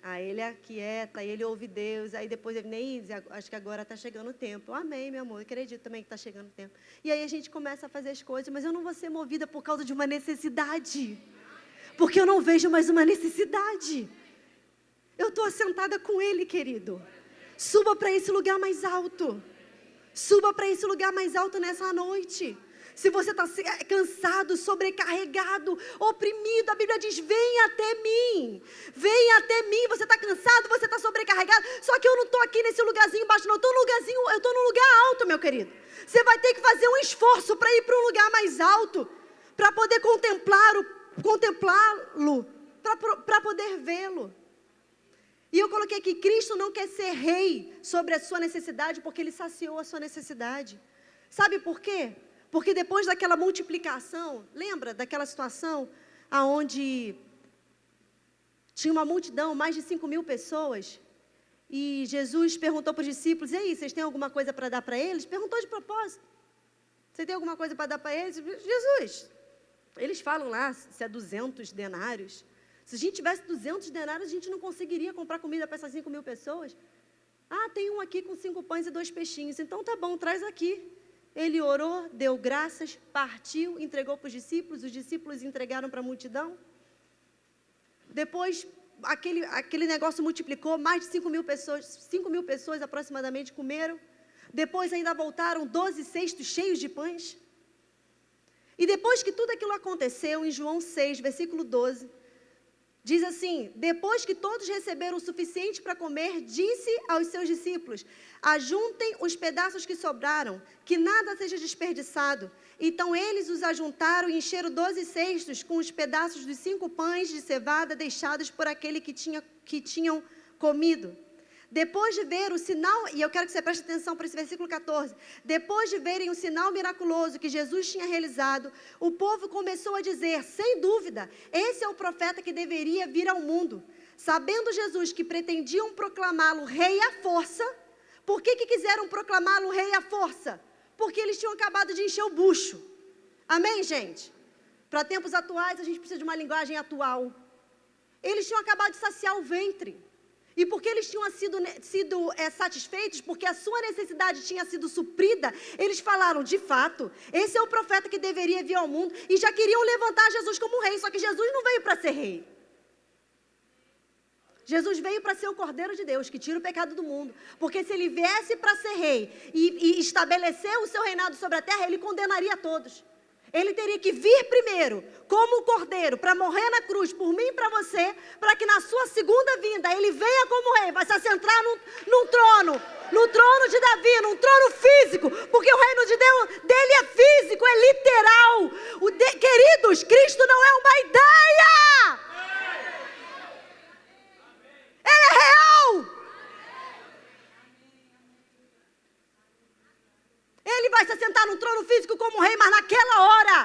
Aí ele aquieta, aí ele ouve Deus. Aí depois ele nem diz, acho que agora está chegando o tempo. Amém, meu amor, eu acredito também que está chegando o tempo. E aí a gente começa a fazer as coisas, mas eu não vou ser movida por causa de uma necessidade. Porque eu não vejo mais uma necessidade. Eu estou assentada com Ele, querido. Suba para esse lugar mais alto. Suba para esse lugar mais alto nessa noite. Se você está cansado, sobrecarregado, oprimido, a Bíblia diz, vem até mim. Vem até mim, você está cansado, você está sobrecarregado. Só que eu não estou aqui nesse lugarzinho baixo, não. Eu estou num lugar alto, meu querido. Você vai ter que fazer um esforço para ir para um lugar mais alto, para poder contemplá-lo, para poder vê-lo. E eu coloquei aqui, Cristo não quer ser rei sobre a sua necessidade, porque Ele saciou a sua necessidade. Sabe por quê? Porque depois daquela multiplicação, lembra daquela situação onde tinha uma multidão, mais de 5.000 pessoas, e Jesus perguntou para os discípulos, e aí, vocês têm alguma coisa para dar para eles? Perguntou de propósito. Você tem alguma coisa para dar para eles? Jesus, eles falam lá se é 200 denários. Se a gente tivesse 200 denários, a gente não conseguiria comprar comida para essas 5.000 pessoas. Ah, tem um aqui com 5 pães e 2 peixinhos. Então tá bom, traz aqui. Ele orou, deu graças, partiu, entregou para os discípulos entregaram para a multidão. Depois, aquele negócio multiplicou, mais de 5.000 pessoas aproximadamente comeram. Depois ainda voltaram 12 cestos cheios de pães. E depois que tudo aquilo aconteceu, em João 6, versículo 12, diz assim, depois que todos receberam o suficiente para comer, disse aos seus discípulos, ajuntem os pedaços que sobraram, que nada seja desperdiçado. Então eles os ajuntaram e encheram 12 cestos com os pedaços dos 5 pães de cevada deixados por aquele que tinham comido. Depois de ver o sinal, e eu quero que você preste atenção para esse versículo 14, depois de verem o sinal miraculoso que Jesus tinha realizado, o povo começou a dizer, sem dúvida, esse é o profeta que deveria vir ao mundo. Sabendo Jesus que pretendiam proclamá-lo rei à força, por que quiseram proclamá-lo rei à força? Porque eles tinham acabado de encher o bucho. Amém, gente? Para tempos atuais, a gente precisa de uma linguagem atual. Eles tinham acabado de saciar o ventre. E porque eles tinham sido satisfeitos, porque a sua necessidade tinha sido suprida, eles falaram, de fato, esse é o profeta que deveria vir ao mundo, e já queriam levantar Jesus como rei, só que Jesus não veio para ser rei. Jesus veio para ser o Cordeiro de Deus, que tira o pecado do mundo. Porque se ele viesse para ser rei e estabelecer o seu reinado sobre a terra, ele condenaria a todos. Ele teria que vir primeiro, como o Cordeiro, para morrer na cruz, por mim e para você, para que na sua segunda vinda, ele venha como rei, vai se assentar num trono, no trono de Davi, num trono físico, porque o reino de Deus, dele é físico, é literal. Queridos, Cristo não é uma ideia, ele é real. Ele vai se assentar no trono físico como rei, mas naquela hora,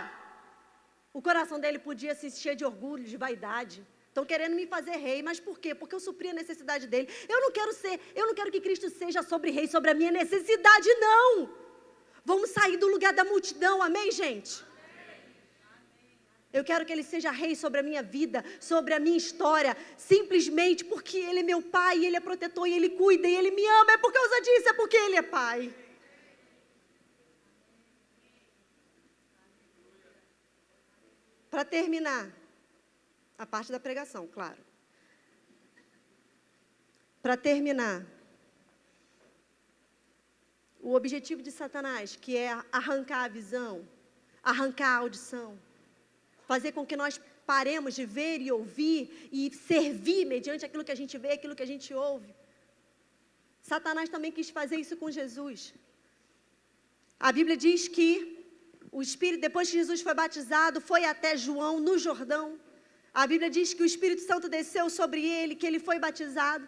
o coração dele podia se encher de orgulho, de vaidade. Estão querendo me fazer rei, mas por quê? Porque eu supri a necessidade dele. Eu não quero que Cristo seja sobre rei, sobre a minha necessidade, não. Vamos sair do lugar da multidão, amém, gente? Eu quero que ele seja rei sobre a minha vida, sobre a minha história, simplesmente porque ele é meu pai, ele é protetor, e ele cuida, e ele me ama. É por causa disso, é porque ele é pai. Para terminar, a parte da pregação, claro. Para terminar, o objetivo de Satanás, que é arrancar a visão, arrancar a audição, fazer com que nós paremos de ver e ouvir e servir mediante aquilo que a gente vê, aquilo que a gente ouve. Satanás também quis fazer isso com Jesus. A Bíblia diz que o Espírito, depois que Jesus foi batizado, foi até João no Jordão. A Bíblia diz que o Espírito Santo desceu sobre ele, que ele foi batizado.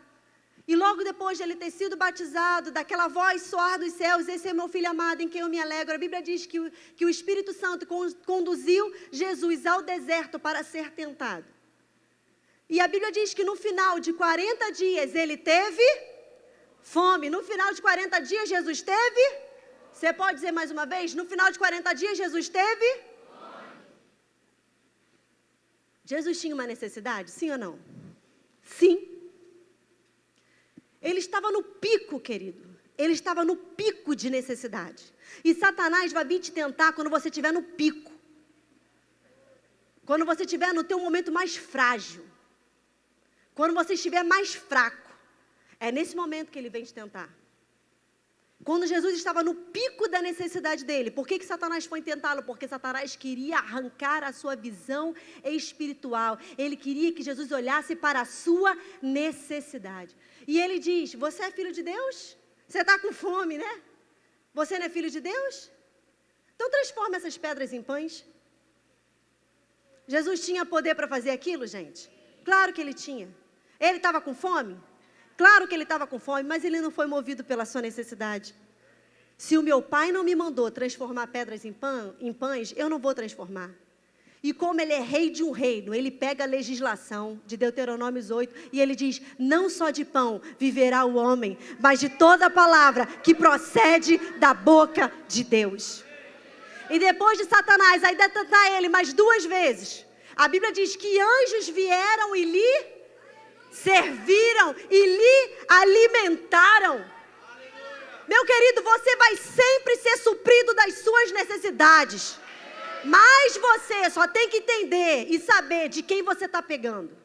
E logo depois de ele ter sido batizado, daquela voz soar dos céus, esse é meu filho amado em quem eu me alegro. A Bíblia diz que o Espírito Santo conduziu Jesus ao deserto para ser tentado. E a Bíblia diz que no final de 40 dias ele teve fome. No final de 40 dias Jesus teve... Você pode dizer mais uma vez? No final de 40 dias, Jesus teve? Jesus tinha uma necessidade? Sim ou não? Sim. Ele estava no pico, querido. Ele estava no pico de necessidade. E Satanás vai vir te tentar quando você estiver no pico. Quando você estiver no teu momento mais frágil. Quando você estiver mais fraco. É nesse momento que ele vem te tentar. Quando Jesus estava no pico da necessidade dele, por que Satanás foi tentá-lo? Porque Satanás queria arrancar a sua visão espiritual. Ele queria que Jesus olhasse para a sua necessidade. E ele diz, você é filho de Deus? Você está com fome, né? Você não é filho de Deus? Então transforma essas pedras em pães. Jesus tinha poder para fazer aquilo, gente? Claro que ele tinha. Ele estava com fome? Claro que ele estava com fome, mas ele não foi movido pela sua necessidade. Se o meu pai não me mandou transformar pedras em pães, eu não vou transformar. E como ele é rei de um reino, ele pega a legislação de Deuteronômio 8 e ele diz, não só de pão viverá o homem, mas de toda palavra que procede da boca de Deus. E depois de Satanás ainda tentar ele mais 2 vezes, a Bíblia diz que anjos vieram e lhe serviram e lhe alimentaram. Meu querido, você vai sempre ser suprido das suas necessidades. Mas você só tem que entender e saber de quem você está pegando.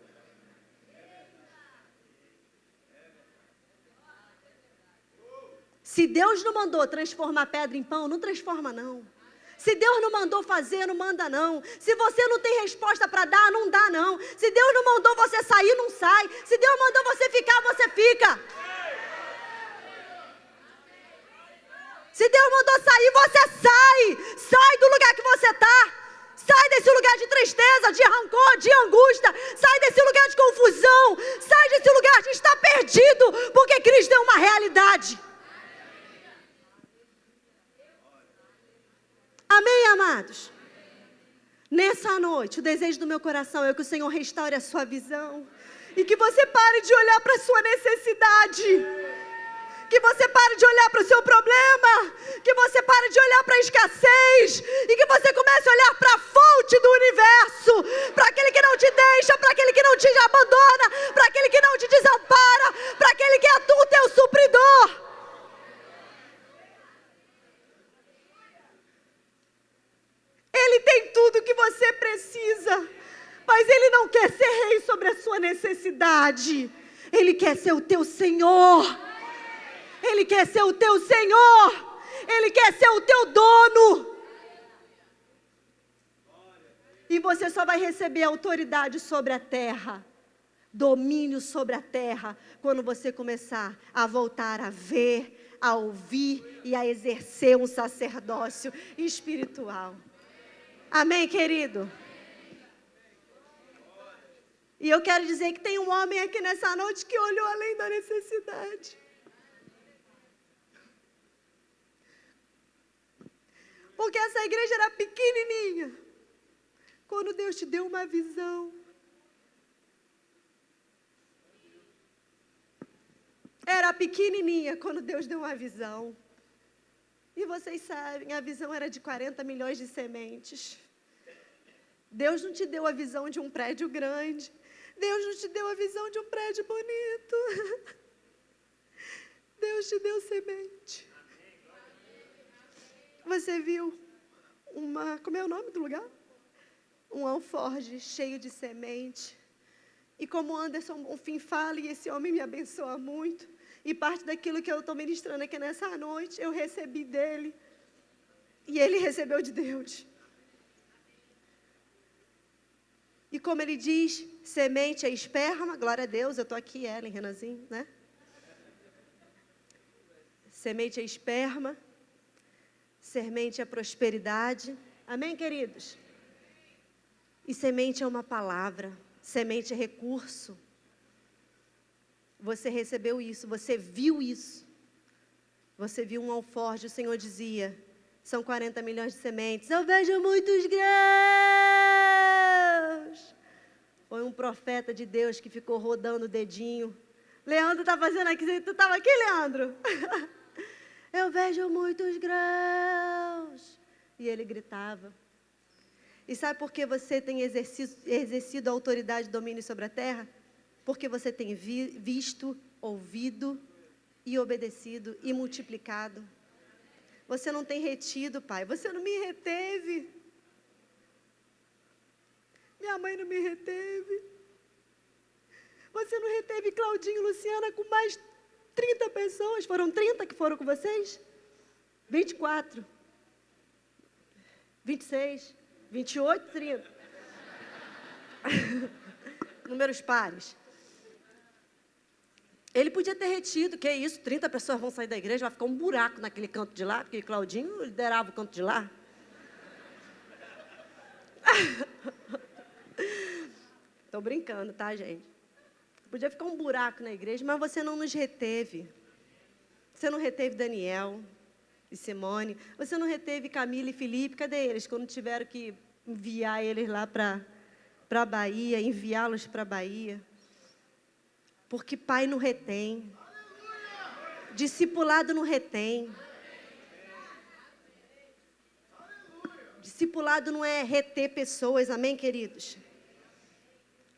Se Deus não mandou transformar pedra em pão, não transforma não. Se Deus não mandou fazer, não manda não. Se você não tem resposta para dar, não dá não. Se Deus não mandou você sair, não sai. Se Deus mandou você ficar, você fica. Se Deus mandou sair, você sai. Sai do lugar que você está. Sai desse lugar de tristeza, de rancor, de angústia. Sai desse lugar de confusão. Sai desse lugar de estar perdido. Porque Cristo é uma realidade. Amém, amados? Nessa noite, o desejo do meu coração é que o Senhor restaure a sua visão. E que você pare de olhar para a sua necessidade. Que você pare de olhar para o seu problema. Que você pare de olhar para a escassez. E que você comece a olhar para a fonte do universo. Para aquele que não te deixa, para aquele que não te abandona, para aquele que não te desampara, para aquele que é o teu supridor. Ele tem tudo que você precisa, mas Ele não quer ser rei sobre a sua necessidade. Ele quer ser o teu Senhor. Ele quer ser o teu Senhor. Ele quer ser o teu dono. E você só vai receber autoridade sobre a terra, domínio sobre a terra, quando você começar a voltar a ver, a ouvir e a exercer um sacerdócio espiritual. Amém, querido? E eu quero dizer que tem um homem aqui nessa noite que olhou além da necessidade. Porque essa igreja era pequenininha. Quando Deus te deu uma visão. Era pequenininha quando Deus deu uma visão. E vocês sabem, a visão era de 40 milhões de sementes. Deus não te deu a visão de um prédio grande. Deus não te deu a visão de um prédio bonito. Deus te deu semente. Você viu como é o nome do lugar? Um alforje cheio de semente. E como Anderson Bonfim fala, e esse homem me abençoa muito, e parte daquilo que eu estou ministrando aqui nessa noite, eu recebi dele. E ele recebeu de Deus. E como ele diz, semente é esperma, glória a Deus, eu estou aqui, Ellen, Renanzinho, né? Semente é esperma, semente é prosperidade. Amém, queridos? E semente é uma palavra, semente é recurso. Você recebeu isso, você viu isso. Você viu um alforje, o Senhor dizia, são 40 milhões de sementes. Eu vejo muitos grãos. Foi um profeta de Deus que ficou rodando o dedinho. Leandro está fazendo aqui, tu estava aqui, Leandro? Eu vejo muitos grãos. E ele gritava. E sabe por que você tem exercido a autoridade e domínio sobre a terra? Porque você tem visto, ouvido e obedecido e multiplicado. Você não tem retido, pai. Você não me reteve. Minha mãe não me reteve. Você não reteve Claudinho e Luciana com mais 30 pessoas. Foram 30 que foram com vocês? 24. 26. 28, 30. Números pares. Ele podia ter retido, que é isso, 30 pessoas vão sair da igreja, vai ficar um buraco naquele canto de lá, porque Claudinho liderava o canto de lá. Estou brincando, tá, gente? Podia ficar um buraco na igreja, mas você não nos reteve. Você não reteve Daniel e Simone. Você não reteve Camila e Felipe. Cadê eles? Quando tiveram que enviar eles lá para a Bahia, enviá-los para a Bahia. Porque pai não retém. Discipulado não retém. Discipulado não é reter pessoas, amém, queridos?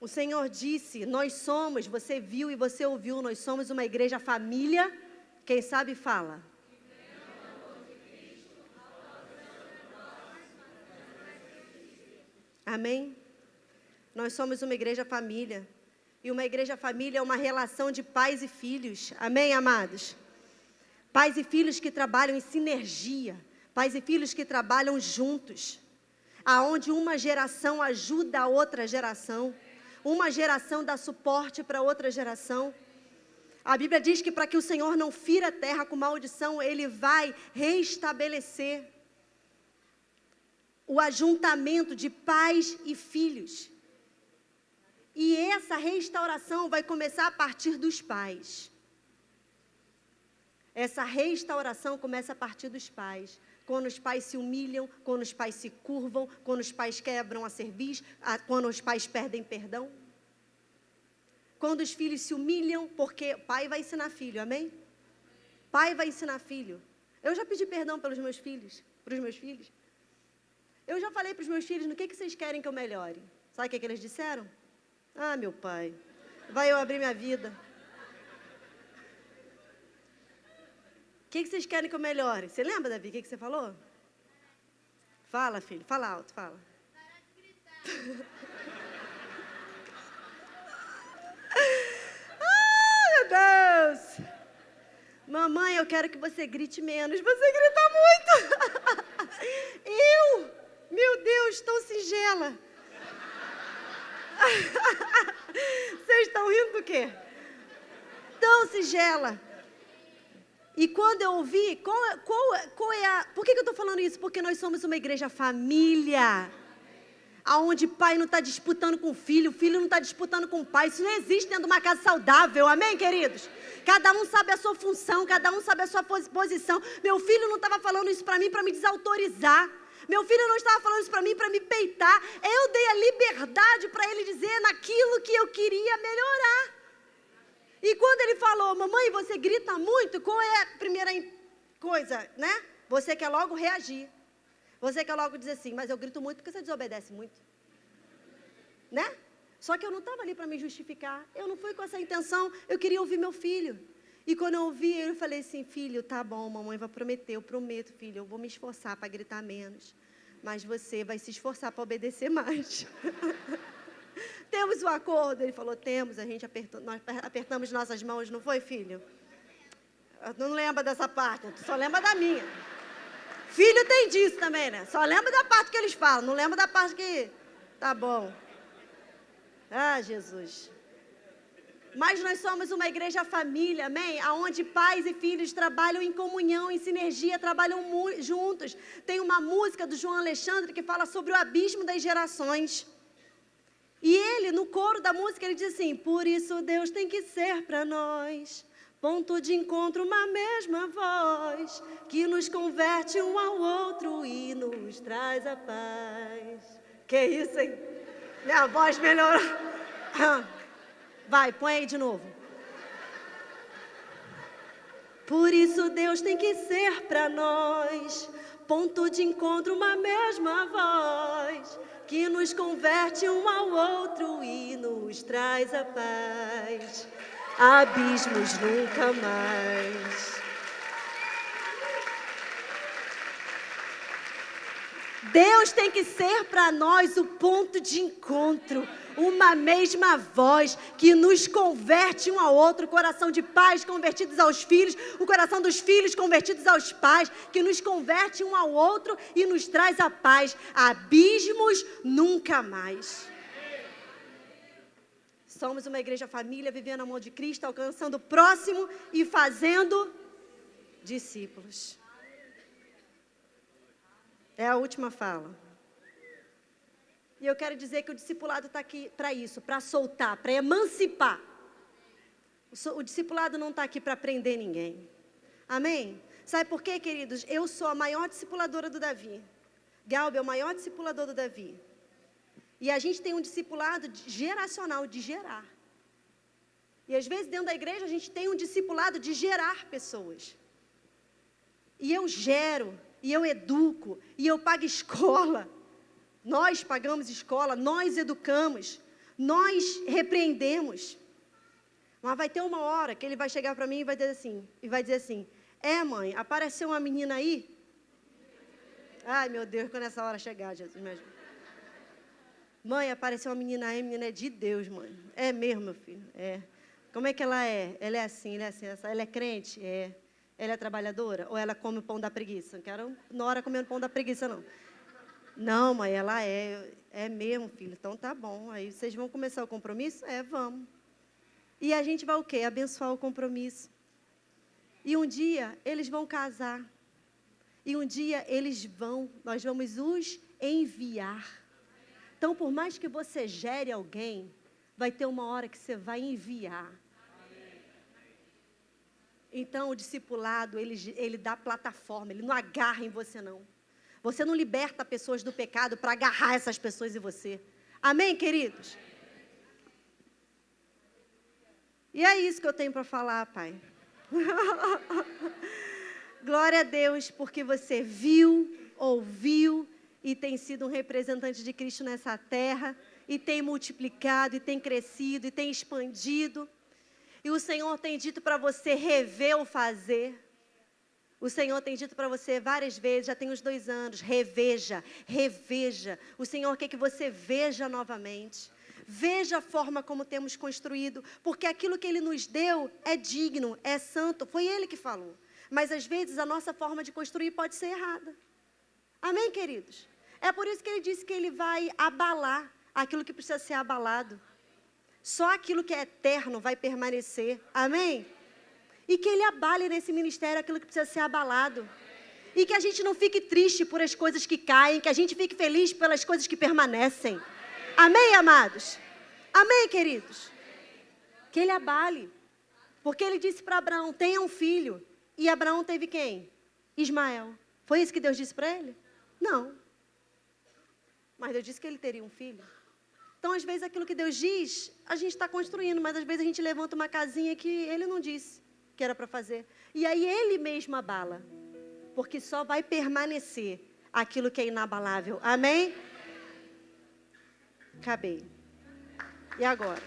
O Senhor disse, nós somos, você viu e você ouviu, nós somos uma igreja família, quem sabe fala. Amém? Nós somos uma igreja família. E uma igreja família é uma relação de pais e filhos. Amém, amados? Pais e filhos que trabalham em sinergia. Pais e filhos que trabalham juntos. Aonde uma geração ajuda a outra geração. Uma geração dá suporte para outra geração. A Bíblia diz que para que o Senhor não fira a terra com maldição, Ele vai restabelecer o ajuntamento de pais e filhos. E essa restauração vai começar a partir dos pais. Essa restauração começa a partir dos pais. Quando os pais se humilham, quando os pais se curvam, quando os pais quebram a cerviz, quando os pais perdem perdão. Quando os filhos se humilham, porque pai vai ensinar filho, amém? Pai vai ensinar filho. Eu já pedi perdão pelos meus filhos, para os meus filhos. Eu já falei para os meus filhos, no que vocês querem que eu melhore? Sabe o que eles disseram? Ah, meu pai, vai eu abrir minha vida. O que vocês querem que eu melhore? Você lembra, Davi, o que você falou? Fala, filho, fala alto, fala. Para de gritar. Meu Deus! Mamãe, eu quero que você grite menos. Você grita muito. Meu Deus, tão singela. Vocês estão rindo do quê? Tão singela. E quando eu ouvi, qual é a... Por que eu estou falando isso? Porque nós somos uma igreja família. Aonde pai não está disputando com o filho não está disputando com o pai. Isso não existe dentro de uma casa saudável, amém, queridos? Cada um sabe a sua função, cada um sabe a sua posição. Meu filho não estava falando isso para mim para me desautorizar. Meu filho não estava falando isso para mim para me peitar. Eu dei a liberdade para ele dizer naquilo que eu queria melhorar. E quando ele falou, mamãe, você grita muito, qual é a primeira coisa, né? Você quer logo reagir. Você quer logo dizer assim, mas eu grito muito porque você desobedece muito. Né? Só que eu não estava ali para me justificar. Eu não fui com essa intenção. Eu queria ouvir meu filho. E quando eu ouvi, eu falei assim, filho, tá bom, mamãe vai prometer, eu prometo, filho, eu vou me esforçar para gritar menos. Mas você vai se esforçar para obedecer mais. Temos o acordo? Ele falou, temos. Nós apertamos nossas mãos, não foi, filho? Não lembra dessa parte, só lembra da minha. Filho tem disso também, né? Só lembra da parte que eles falam, não lembra da parte que... Tá bom. Ah, Jesus. Mas nós somos uma igreja família, amém? Onde pais e filhos trabalham em comunhão, em sinergia, trabalham juntos. Tem uma música do João Alexandre que fala sobre o abismo das gerações. E ele, no coro da música, ele diz assim, por isso Deus tem que ser para nós ponto de encontro, uma mesma voz, que nos converte um ao outro e nos traz a paz. Que isso, hein? Minha voz melhorou. Vai, põe aí de novo. Por isso Deus tem que ser para nós ponto de encontro, uma mesma voz, que nos converte um ao outro e nos traz a paz. Abismos nunca mais. Deus tem que ser para nós o ponto de encontro, uma mesma voz que nos converte um ao outro, o coração de pais convertidos aos filhos, o coração dos filhos convertidos aos pais, que nos converte um ao outro e nos traz a paz. Abismos nunca mais. Somos uma igreja família, vivendo o amor de Cristo, alcançando o próximo e fazendo discípulos. É a última fala. E eu quero dizer que o discipulado está aqui para isso, para soltar, para emancipar. O discipulado não está aqui para prender ninguém. Amém? Sabe por quê, queridos? Eu sou a maior discipuladora do Davi. Galbi é o maior discipulador do Davi. E a gente tem um discipulado geracional, de gerar. E às vezes dentro da igreja a gente tem um discipulado de gerar pessoas. E eu gero, e eu educo, e eu pago escola. Nós pagamos escola, nós educamos, nós repreendemos. Mas vai ter uma hora que ele vai chegar para mim e vai dizer assim, mãe, apareceu uma menina aí? Ai, meu Deus, quando essa hora chegar, Jesus, me ajuda. Mãe, apareceu uma menina aí, a menina é de Deus, mãe. É mesmo, meu filho? É. Como é que ela é? Ela é assim. Ela é crente? É. Ela é trabalhadora? Ou ela come o pão da preguiça? Não quero na hora comendo pão da preguiça, não. Não, mãe, ela é. É mesmo, filho. Então tá bom. Aí vocês vão começar o compromisso? Vamos. E a gente vai o quê? Abençoar o compromisso. E um dia eles vão casar. E um dia nós vamos os enviar. Então, por mais que você gere alguém, vai ter uma hora que você vai enviar. Então, o discipulado, ele dá plataforma, ele não agarra em você, não. Você não liberta pessoas do pecado para agarrar essas pessoas em você. Amém, queridos? E é isso que eu tenho para falar, Pai. Glória a Deus, porque você viu, ouviu, e tem sido um representante de Cristo nessa terra, e tem multiplicado, e tem crescido, e tem expandido. E o Senhor tem dito para você rever o fazer. O Senhor tem dito para você várias vezes, já tem uns 2 anos, reveja. O Senhor quer que você veja novamente. Veja a forma como temos construído, porque aquilo que Ele nos deu é digno, é santo, foi Ele que falou. Mas às vezes a nossa forma de construir pode ser errada. Amém, queridos? É por isso que Ele disse que Ele vai abalar aquilo que precisa ser abalado. Só aquilo que é eterno vai permanecer. Amém? E que Ele abale nesse ministério aquilo que precisa ser abalado. E que a gente não fique triste por as coisas que caem, que a gente fique feliz pelas coisas que permanecem. Amém, amados? Amém, queridos? Que Ele abale. Porque Ele disse para Abraão, tenha um filho. E Abraão teve quem? Ismael. Foi isso que Deus disse para ele? Não. Mas Deus disse que ele teria um filho. Então, às vezes, aquilo que Deus diz, a gente está construindo, mas às vezes a gente levanta uma casinha que Ele não disse que era para fazer. E aí Ele mesmo abala. Porque só vai permanecer aquilo que é inabalável. Amém? Acabei. E agora?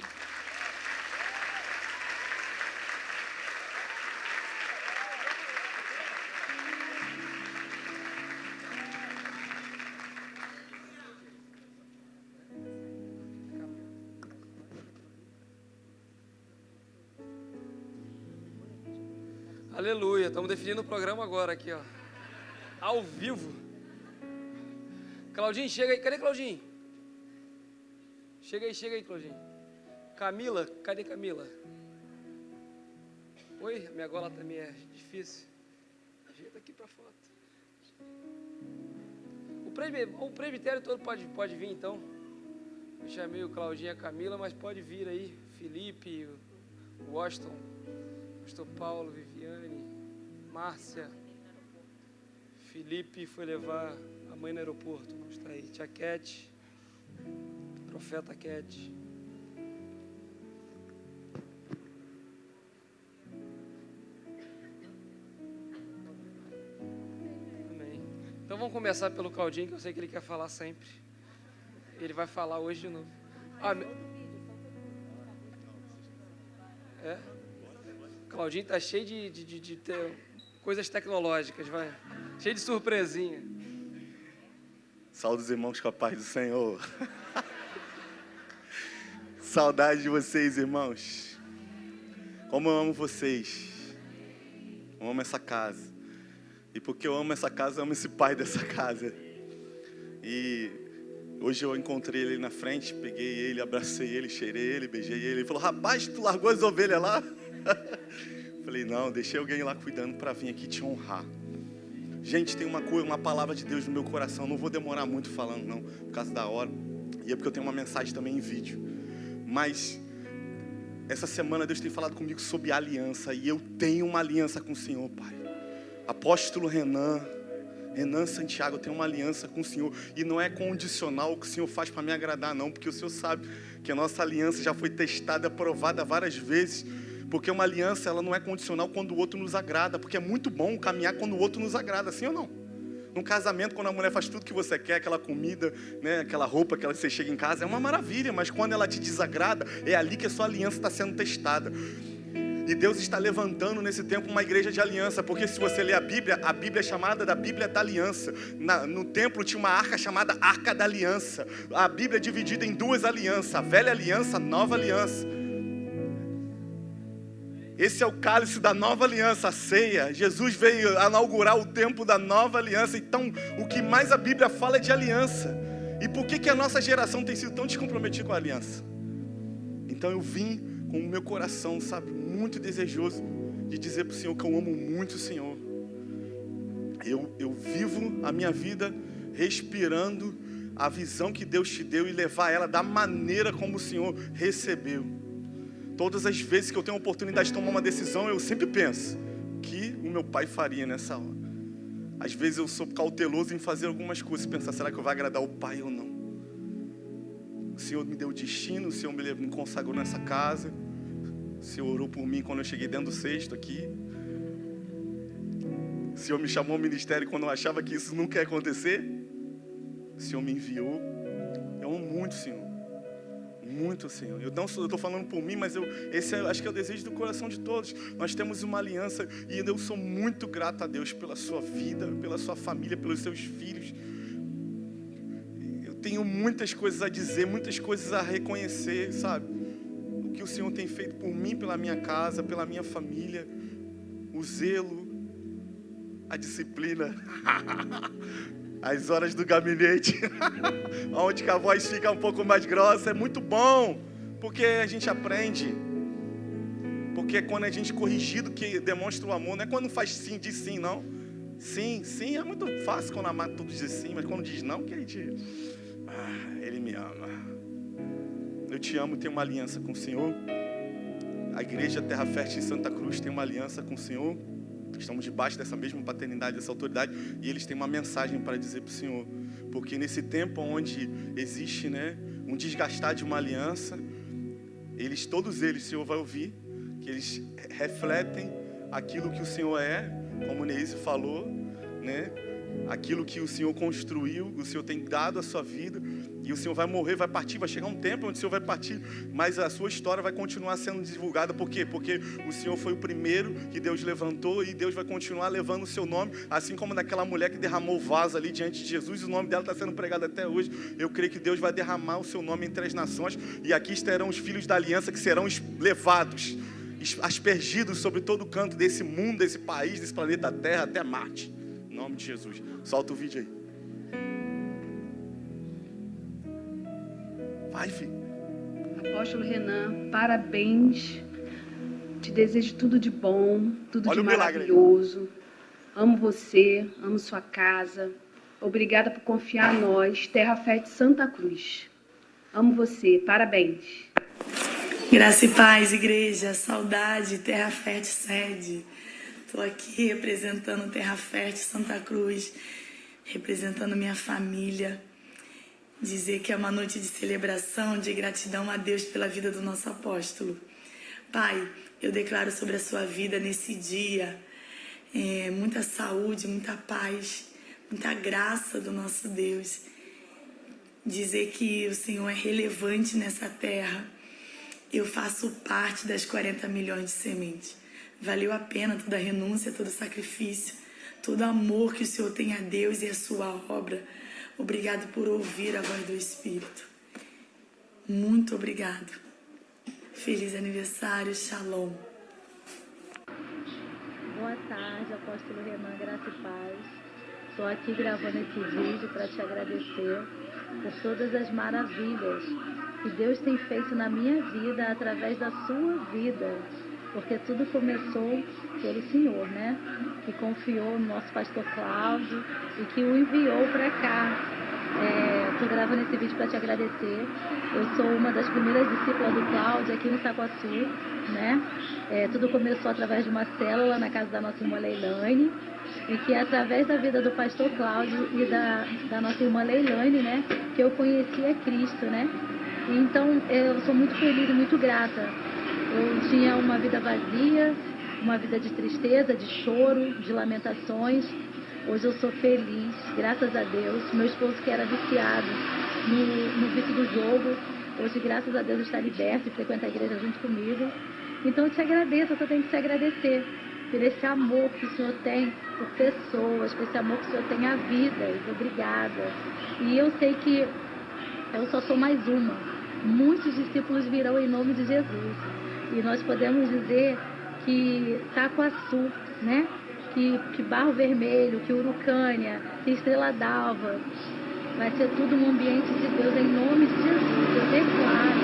Aleluia, estamos definindo o programa agora aqui, ó. Ao vivo. Claudinho, chega aí. Cadê Claudinho? Chega aí, Claudinho. Camila, cadê Camila? Oi, minha gola também é difícil. Ajeita aqui para foto. O presbitério todo pode vir, então. Eu chamei o Claudinho e a Camila, mas pode vir aí. Felipe, o Washington, Pastor Paulo, Viviane, Márcia. Felipe foi levar a mãe no aeroporto. Não está aí. Tia Cat, Profeta Cat. Amém. Então vamos começar pelo Claudinho, que eu sei que ele quer falar sempre. Ele vai falar hoje de novo. Claudinho está cheio de coisas tecnológicas, vai. Cheio de surpresinha. Saúde os irmãos com a paz do Senhor. Saudade de vocês, irmãos. Como eu amo vocês. Eu amo essa casa. E porque eu amo essa casa, eu amo esse pai dessa casa. E hoje eu encontrei ele na frente, peguei ele, abracei ele, cheirei ele, beijei ele. Ele falou, rapaz, tu largou as ovelhas lá? Falei, não, deixei alguém lá cuidando para vir aqui te honrar. Gente, tem uma palavra de Deus no meu coração. Não vou demorar muito falando, não, por causa da hora. E é porque eu tenho uma mensagem também em vídeo. Mas essa semana Deus tem falado comigo sobre aliança. E eu tenho uma aliança com o Senhor, Pai. Apóstolo Renan Santiago, eu tenho uma aliança com o Senhor. E não é condicional o que o Senhor faz para me agradar, não. Porque o Senhor sabe que a nossa aliança já foi testada, aprovada várias vezes. Porque uma aliança, ela não é condicional quando o outro nos agrada. Porque é muito bom caminhar quando o outro nos agrada, sim ou não? Num casamento, quando a mulher faz tudo que você quer, aquela comida, né, aquela roupa que você chega em casa, é uma maravilha. Mas quando ela te desagrada, é ali que a sua aliança está sendo testada. E Deus está levantando nesse tempo uma igreja de aliança. Porque se você ler a Bíblia é chamada da Bíblia da Aliança. No templo tinha uma arca chamada Arca da Aliança. A Bíblia é dividida em duas alianças, a velha aliança, a nova aliança. Esse é o cálice da nova aliança, a ceia. Jesus veio inaugurar o tempo da nova aliança. Então, o que mais a Bíblia fala é de aliança. E por que a nossa geração tem sido tão descomprometida com a aliança? Então eu vim com o meu coração, sabe, muito desejoso de dizer para o Senhor que eu amo muito o Senhor. Eu vivo a minha vida respirando a visão que Deus te deu e levar ela da maneira como o Senhor recebeu. Todas as vezes que eu tenho a oportunidade de tomar uma decisão, eu sempre penso, o que o meu pai faria nessa hora? Às vezes eu sou cauteloso em fazer algumas coisas, pensar, será que eu vou agradar o pai ou não? O Senhor me deu destino, o Senhor me consagrou nessa casa, o Senhor orou por mim quando eu cheguei dentro do cesto aqui. O Senhor me chamou ao ministério quando eu achava que isso nunca ia acontecer. O Senhor me enviou. Eu amo muito o Senhor. Muito, Senhor. Eu estou falando por mim, mas esse acho que é o desejo do coração de todos. Nós temos uma aliança e eu sou muito grato a Deus pela sua vida, pela sua família, pelos seus filhos. Eu tenho muitas coisas a dizer, muitas coisas a reconhecer, sabe? O que o Senhor tem feito por mim, pela minha casa, pela minha família, o zelo, a disciplina. As horas do gabinete, onde que a voz fica um pouco mais grossa, é muito bom, porque a gente aprende. Porque é quando a gente corrigido que demonstra o amor, não é quando faz sim, diz sim, não. Sim é muito fácil quando amar tudo diz sim, mas quando diz não, que a gente... Ele me ama. Eu te amo, tenho uma aliança com o Senhor. A igreja Terra Fértil em Santa Cruz tem uma aliança com o Senhor. Estamos debaixo dessa mesma paternidade, dessa autoridade, e eles têm uma mensagem para dizer para o Senhor, porque nesse tempo onde existe, né, um desgastar de uma aliança, todos eles, o Senhor vai ouvir, que eles refletem aquilo que o Senhor é, como o Neise falou, né, aquilo que o Senhor construiu, o Senhor tem dado a sua vida, e o Senhor vai morrer, vai partir, vai chegar um tempo onde o Senhor vai partir, mas a sua história vai continuar sendo divulgada. Por quê? Porque o Senhor foi o primeiro que Deus levantou e Deus vai continuar levando o seu nome, assim como daquela mulher que derramou o vaso ali diante de Jesus, o nome dela está sendo pregado até hoje. Eu creio que Deus vai derramar o seu nome entre as nações, e aqui estarão os filhos da aliança que serão levados, aspergidos sobre todo o canto desse mundo, desse país, desse planeta Terra, até Marte. Em nome de Jesus. Solta o vídeo aí. Vai, filho. Apóstolo Renan, parabéns. Te desejo tudo de bom, tudo Olha de o milagre aí. maravilhoso. Amo você, amo sua casa. Obrigada por confiar em nós, Terra Fértil Santa Cruz. Amo você, parabéns. Graça e paz, igreja, saudade, Terra Fértil sede. Estou aqui representando Terra Fértil Santa Cruz, representando minha família. Dizer que é uma noite de celebração, de gratidão a Deus pela vida do nosso apóstolo. Pai, eu declaro sobre a sua vida nesse dia muita saúde, muita paz, muita graça do nosso Deus. Dizer que o Senhor é relevante nessa terra. Eu faço parte das 40 milhões de sementes. Valeu a pena toda a renúncia, todo o sacrifício, todo o amor que o Senhor tem a Deus e a sua obra. Obrigado por ouvir a voz do Espírito. Muito obrigado. Feliz aniversário, Shalom. Boa tarde, apóstolo Renan, graça e paz. Estou aqui gravando esse vídeo para te agradecer por todas as maravilhas que Deus tem feito na minha vida através da sua vida, porque tudo começou pelo Senhor, né? Que confiou no nosso pastor Cláudio e que o enviou para cá. Estou gravando esse vídeo para te agradecer. Eu sou uma das primeiras discípulas do Cláudio aqui no Itaquaçu, né? Tudo começou através de uma célula na casa da nossa irmã Leilane, e que é através da vida do pastor Cláudio e da nossa irmã Leilane, né, que eu conheci a Cristo, né? E então eu sou muito feliz e muito grata. Eu tinha uma vida vazia, uma vida de tristeza, de choro, de lamentações. Hoje eu sou feliz, graças a Deus. Meu esposo, que era viciado no vício do jogo, hoje, graças a Deus, está liberto e frequenta a igreja junto comigo. Então eu te agradeço, eu só tenho que te agradecer por esse amor que o Senhor tem por pessoas, por esse amor que o Senhor tem à vida. Obrigada. E eu sei que eu só sou mais uma. Muitos discípulos virão em nome de Jesus. E nós podemos dizer que Itaquaçu, né? Que Barro Vermelho, que Urucânia, que Estrela d'Alva, vai ser tudo um ambiente de Deus em nome de Jesus. Eu declaro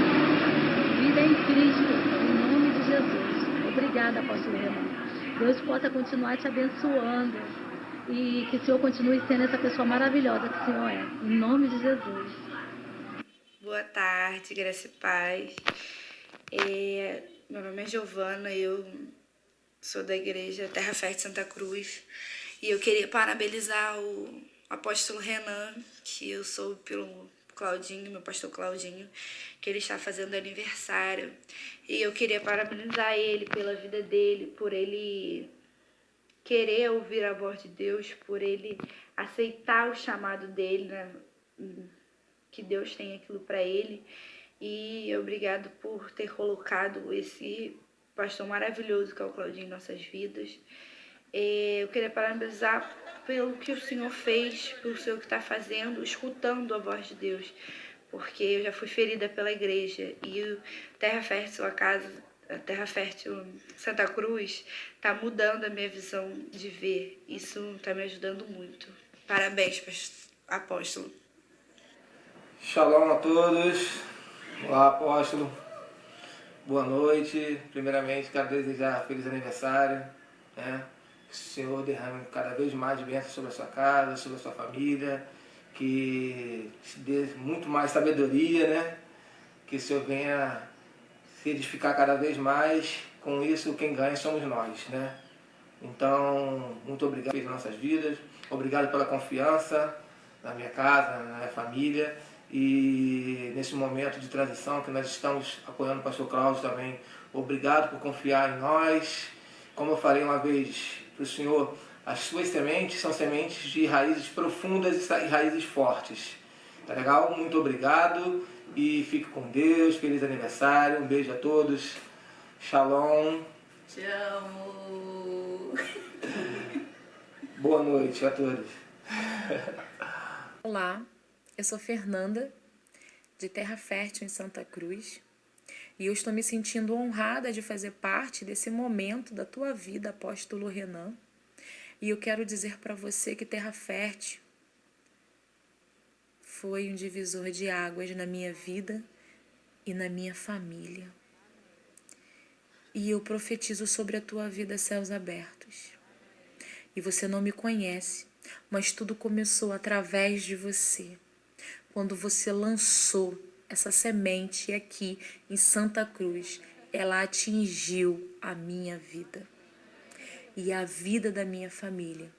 vida em Cristo, em nome de Jesus. Obrigada, apóstolo Renan. Deus possa continuar te abençoando e que o Senhor continue sendo essa pessoa maravilhosa que o Senhor é. Em nome de Jesus. Boa tarde, graça e paz. Meu nome é Giovana, eu sou da igreja Terra Fértil Santa Cruz e eu queria parabenizar o apóstolo Renan, que eu sou pelo Claudinho, meu pastor Claudinho, que ele está fazendo aniversário. E eu queria parabenizar ele pela vida dele, por ele querer ouvir a voz de Deus, por ele aceitar o chamado dele, né? Que Deus tem aquilo para ele. E obrigado por ter colocado esse pastor maravilhoso que é o Claudinho em nossas vidas. Eu queria parabenizar pelo que o Senhor fez, pelo Senhor que está fazendo, escutando a voz de Deus, porque eu já fui ferida pela igreja e o Terra Fértil, sua casa, a Terra Fértil Santa Cruz, está mudando a minha visão de ver. Isso está me ajudando muito. Parabéns, apóstolo. Shalom a todos. Olá, apóstolo. Boa noite. Primeiramente, quero desejar feliz aniversário, né? Que o Senhor derrame cada vez mais de bênçãos sobre a sua casa, sobre a sua família, que te dê muito mais sabedoria, né? Que o Senhor venha se edificar cada vez mais. Com isso, quem ganha somos nós, né? Então, muito obrigado pelas nossas vidas, obrigado pela confiança na minha casa, na minha família. E nesse momento de transição que nós estamos apoiando o pastor Cláudio também, obrigado por confiar em nós. Como eu falei uma vez para o Senhor, as suas sementes são sementes de raízes profundas e raízes fortes. Tá legal? Muito obrigado e fique com Deus. Feliz aniversário. Um beijo a todos. Shalom. Te amo. Boa noite a todos. Olá, eu sou Fernanda, de Terra Fértil em Santa Cruz, e eu estou me sentindo honrada de fazer parte desse momento da tua vida, apóstolo Renan. E eu quero dizer para você que Terra Fértil foi um divisor de águas na minha vida e na minha família. E eu profetizo sobre a tua vida céus abertos. E você não me conhece, mas tudo começou através de você. Quando você lançou essa semente aqui em Santa Cruz, ela atingiu a minha vida e a vida da minha família.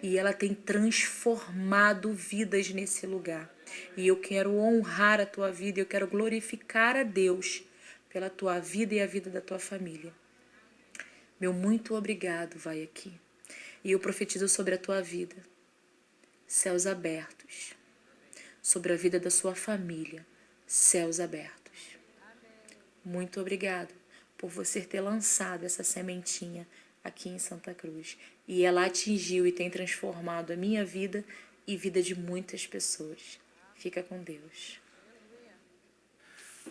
E ela tem transformado vidas nesse lugar. E eu quero honrar a tua vida, eu quero glorificar a Deus pela tua vida e a vida da tua família. Meu muito obrigado vai aqui. E eu profetizo sobre a tua vida céus abertos. Sobre a vida da sua família, céus abertos. Muito obrigado por você ter lançado essa sementinha aqui em Santa Cruz. E ela atingiu e tem transformado a minha vida e vida de muitas pessoas. Fica com Deus.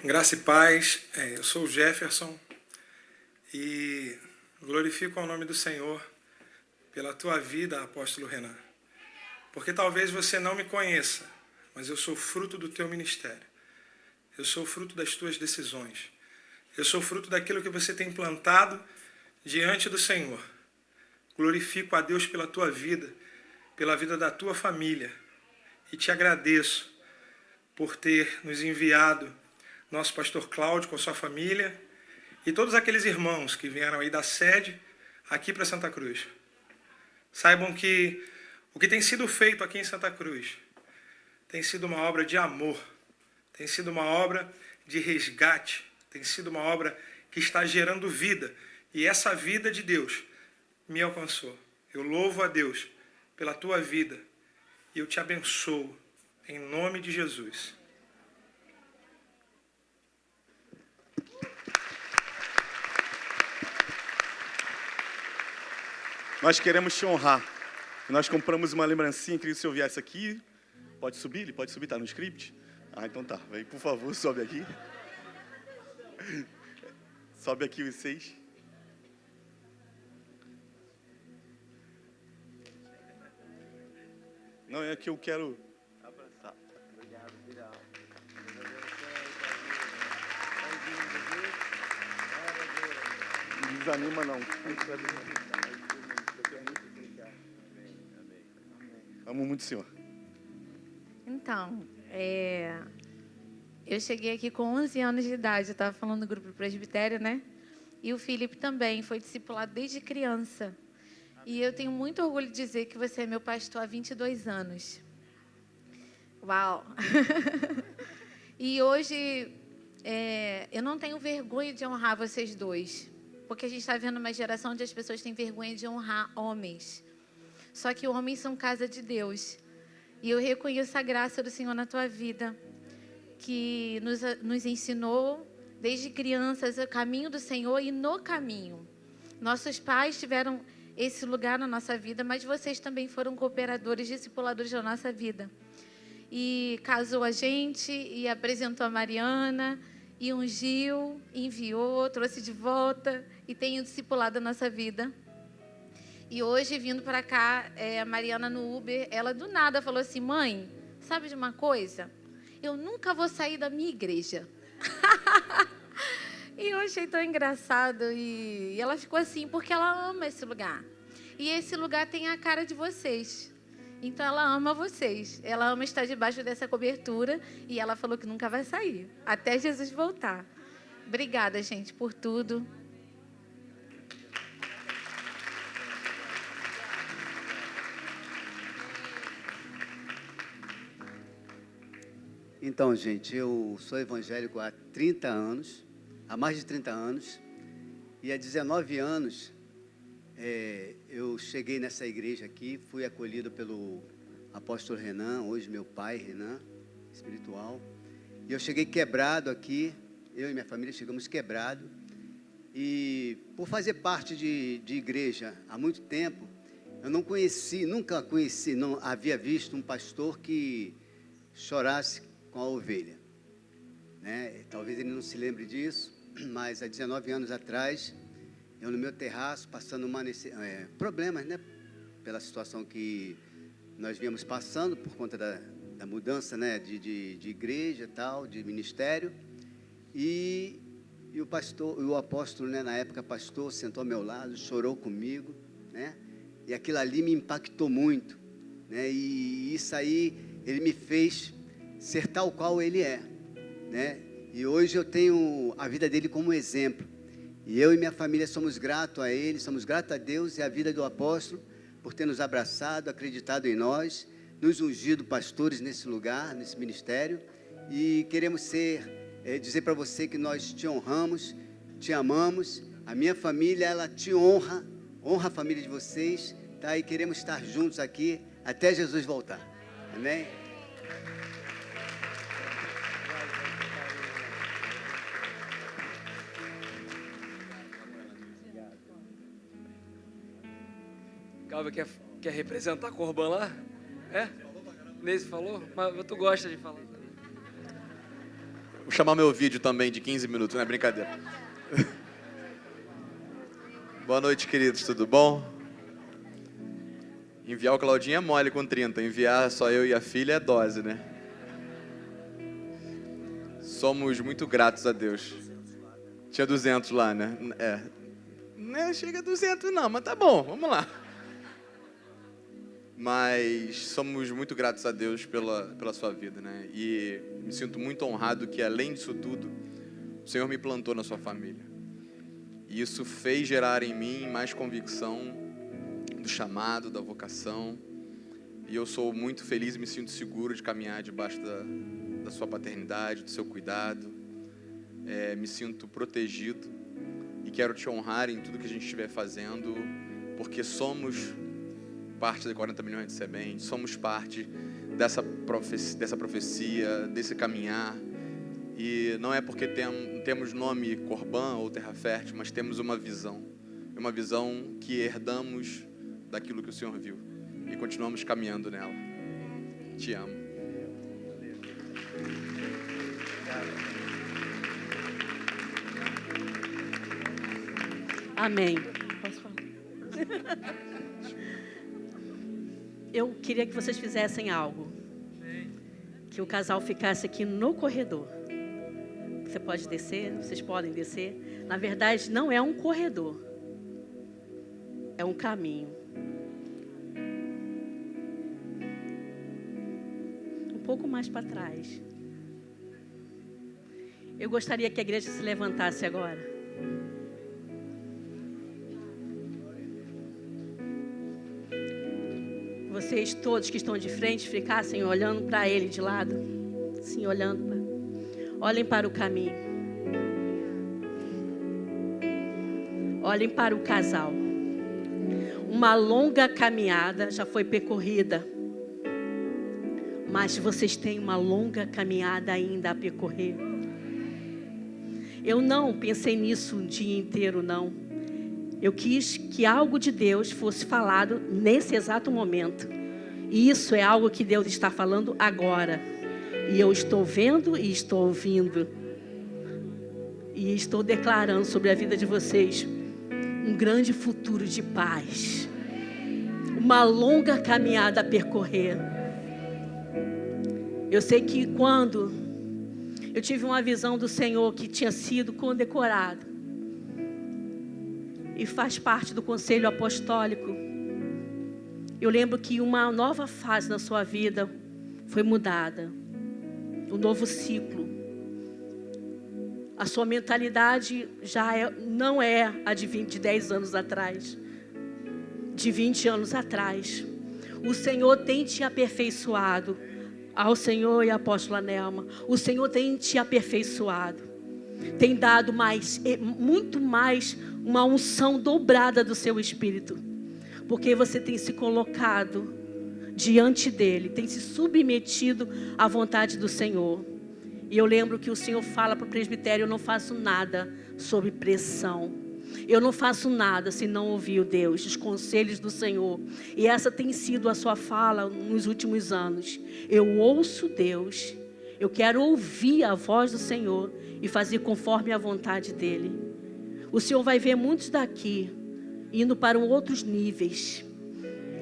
Graça e paz, eu sou o Jefferson e glorifico ao nome do Senhor pela tua vida, apóstolo Renan. Porque talvez você não me conheça, mas eu sou fruto do teu ministério. Eu sou fruto das tuas decisões. Eu sou fruto daquilo que você tem plantado diante do Senhor. Glorifico a Deus pela tua vida, pela vida da tua família. E te agradeço por ter nos enviado nosso pastor Cláudio com sua família e todos aqueles irmãos que vieram aí da sede aqui para Santa Cruz. Saibam que o que tem sido feito aqui em Santa Cruz tem sido uma obra de amor, tem sido uma obra de resgate, tem sido uma obra que está gerando vida. E essa vida de Deus me alcançou. Eu louvo a Deus pela tua vida e eu te abençoo em nome de Jesus. Nós queremos te honrar. Nós compramos uma lembrancinha, queria que o senhor viesse aqui. Pode subir? Ele pode subir, tá no script? Ah, então tá. Vem, por favor, sobe aqui. Sobe aqui os 6. Não, é que eu quero abraçar. Não desanima, não. Amo muito o senhor. Então, eu cheguei aqui com 11 anos de idade, eu estava falando do grupo do presbitério, né? E o Felipe também, foi discipulado desde criança. E eu tenho muito orgulho de dizer que você é meu pastor há 22 anos. Uau! E hoje, eu não tenho vergonha de honrar vocês dois, porque a gente está vendo uma geração onde as pessoas têm vergonha de honrar homens. Só que homens são casa de Deus. E eu reconheço a graça do Senhor na tua vida, que nos ensinou, desde crianças, o caminho do Senhor e no caminho. Nossos pais tiveram esse lugar na nossa vida, mas vocês também foram cooperadores, discipuladores da nossa vida. E casou a gente, e apresentou a Mariana, e ungiu, enviou, trouxe de volta, e tem discipulado a nossa vida. E hoje, vindo para cá, a Mariana no Uber, ela do nada falou assim: mãe, sabe de uma coisa? Eu nunca vou sair da minha igreja. E eu achei tão engraçado. E ela ficou assim, porque ela ama esse lugar. E esse lugar tem a cara de vocês. Então, ela ama vocês. Ela ama estar debaixo dessa cobertura. E ela falou que nunca vai sair, até Jesus voltar. Obrigada, gente, por tudo. Então, gente, eu sou evangélico há 30 anos, há mais de 30 anos, e há 19 anos eu cheguei nessa igreja aqui, fui acolhido pelo apóstolo Renan, hoje meu pai, Renan, espiritual, e eu cheguei quebrado aqui, eu e minha família chegamos quebrados, e por fazer parte de igreja há muito tempo, eu nunca conheci, não havia visto um pastor que chorasse com a ovelha, né? Talvez ele não se lembre disso, mas há 19 anos atrás, eu no meu terraço, passando problemas, né? Pela situação que nós viemos passando, por conta da mudança, né? De igreja e tal, de ministério, e o apóstolo, né? Na época pastor, sentou ao meu lado, chorou comigo, né? E aquilo ali me impactou muito, né? E isso aí, ele me fez ser tal qual ele é, né? E hoje eu tenho a vida dele como exemplo. E eu e minha família somos gratos a ele, somos gratos a Deus e a vida do apóstolo por ter nos abraçado, acreditado em nós, nos ungido pastores nesse lugar, nesse ministério. E queremos dizer para você que nós te honramos, te amamos. A minha família, ela te honra a família de vocês, tá? E queremos estar juntos aqui até Jesus voltar. Amém? Calma, quer representar a Corban lá? É? Nesse falou? Mas tu gosta de falar. Vou chamar meu vídeo também de 15 minutos, não é brincadeira. Boa noite, queridos, tudo bom? Enviar o Claudinho é mole com 30, enviar só eu e a filha é dose, né? Somos muito gratos a Deus. Tinha 200 lá, né? Não chega a 200 não, mas tá bom, vamos lá. Mas somos muito gratos a Deus pela sua vida, né? E me sinto muito honrado que, além disso tudo, o Senhor me plantou na sua família. E isso fez gerar em mim mais convicção do chamado, da vocação. E eu sou muito feliz e me sinto seguro de caminhar debaixo da sua paternidade, do seu cuidado. Me sinto protegido e quero te honrar em tudo que a gente estiver fazendo, porque somos parte de 40 milhões de sementes, somos parte dessa profecia, desse caminhar. E não é porque temos nome Corban ou Terra Fértil, mas temos uma visão que herdamos daquilo que o Senhor viu e continuamos caminhando nela. Te amo. Amém. Posso falar? Eu queria que vocês fizessem algo. Que o casal ficasse aqui no corredor. Você pode descer, vocês podem descer. Na verdade, não é um corredor. É um caminho. Um pouco mais para trás. Eu gostaria que a igreja se levantasse agora. Vocês todos que estão de frente ficassem olhando para ele de lado. Sim, olhem para o caminho. Olhem para o casal. Uma longa caminhada já foi percorrida. Mas vocês têm uma longa caminhada ainda a percorrer. Eu não pensei nisso um dia inteiro, não. Eu quis que algo de Deus fosse falado nesse exato momento. E isso é algo que Deus está falando agora. E eu estou vendo e estou ouvindo. E estou declarando sobre a vida de vocês um grande futuro de paz. Uma longa caminhada a percorrer. Eu sei que quando eu tive uma visão do Senhor que tinha sido condecorado e faz parte do conselho apostólico, eu lembro que uma nova fase na sua vida foi mudada. Um novo ciclo. A sua mentalidade já não é a de 10 anos atrás. De 20 anos atrás. O Senhor tem te aperfeiçoado. Ao Senhor e à apóstola Nelma. O Senhor tem te aperfeiçoado. Tem dado muito mais uma unção dobrada do seu espírito. Porque você tem se colocado diante dele, tem se submetido à vontade do Senhor. E eu lembro que o Senhor fala para o presbitério: eu não faço nada sob pressão. Eu não faço nada se não ouvir o Deus, os conselhos do Senhor. E essa tem sido a sua fala nos últimos anos. Eu ouço Deus, eu quero ouvir a voz do Senhor e fazer conforme a vontade dele. O Senhor vai ver muitos daqui indo para outros níveis,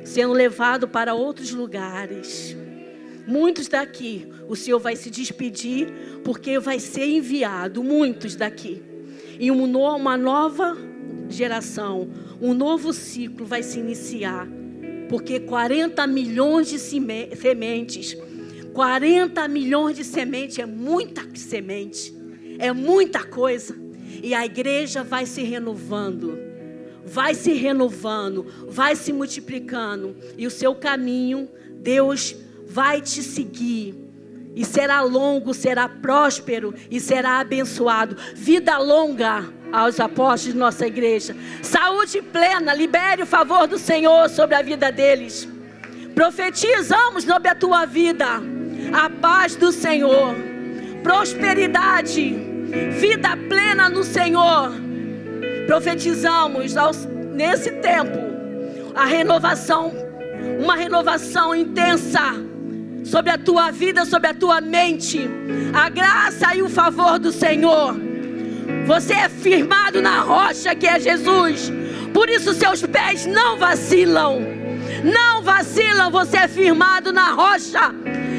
sendo levado para outros lugares. Muitos daqui, o Senhor vai se despedir, porque vai ser enviado, muitos daqui. E uma nova geração, um novo ciclo vai se iniciar. Porque 40 milhões de sementes, 40 milhões de sementes é muita semente, é muita coisa. E a igreja vai se renovando. Vai se renovando, vai se multiplicando. E o seu caminho, Deus vai te seguir. E será longo, será próspero e será abençoado. Vida longa aos apóstolos de nossa igreja. Saúde plena, libere o favor do Senhor sobre a vida deles. Profetizamos sobre a tua vida a paz do Senhor, prosperidade, vida plena no Senhor. Profetizamos nesse tempo a renovação, uma renovação intensa, sobre a tua vida, sobre a tua mente, a graça e o favor do Senhor. Você é firmado na rocha que é Jesus. Por isso seus pés não vacilam. Não vacilam, você é firmado na rocha.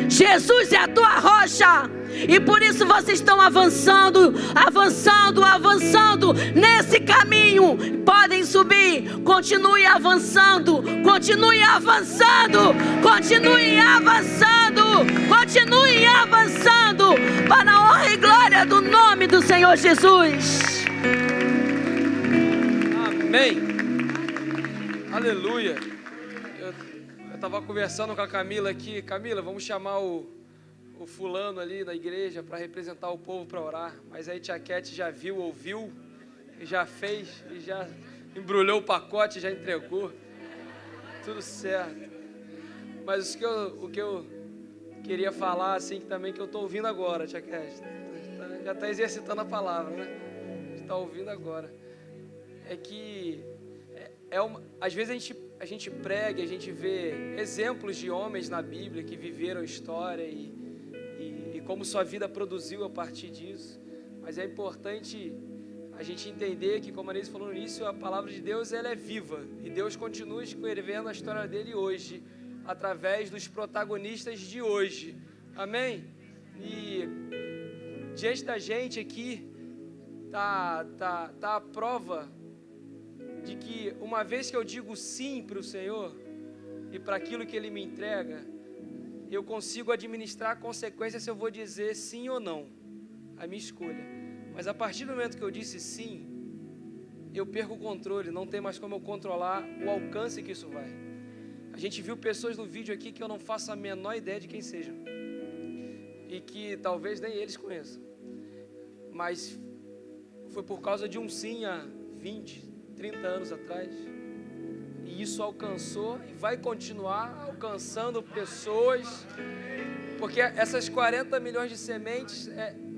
Jesus é a tua rocha. E por isso vocês estão avançando, avançando, avançando nesse caminho. Podem subir, continue avançando, continue avançando, continue avançando, continue avançando, para a honra e glória do nome do Senhor Jesus. Amém. Aleluia. Eu estava conversando com a Camila aqui. Camila, vamos chamar o fulano ali da igreja para representar o povo para orar. Mas aí tia Cat já viu, ouviu, e já fez, e já embrulhou o pacote, já entregou. Tudo certo. Mas o que eu queria falar, assim, também que eu estou ouvindo agora, tia Cat. Já está exercitando a palavra, né? Está ouvindo agora. É que às vezes a gente prega, a gente vê exemplos de homens na Bíblia que viveram história e como sua vida produziu a partir disso. Mas é importante a gente entender que, como a Anise falou no início, a palavra de Deus ela é viva. E Deus continua escrevendo a história dele hoje, através dos protagonistas de hoje. Amém? E diante da gente aqui tá a prova de que uma vez que eu digo sim para o Senhor e para aquilo que Ele me entrega, eu consigo administrar a consequência se eu vou dizer sim ou não, a minha escolha. Mas a partir do momento que eu disse sim, eu perco o controle, não tem mais como eu controlar o alcance que isso vai. A gente viu pessoas no vídeo aqui que eu não faço a menor ideia de quem sejam, e que talvez nem eles conheçam, mas foi por causa de um sim há 20, 30 anos atrás. E isso alcançou e vai continuar alcançando pessoas, porque essas 40 milhões de sementes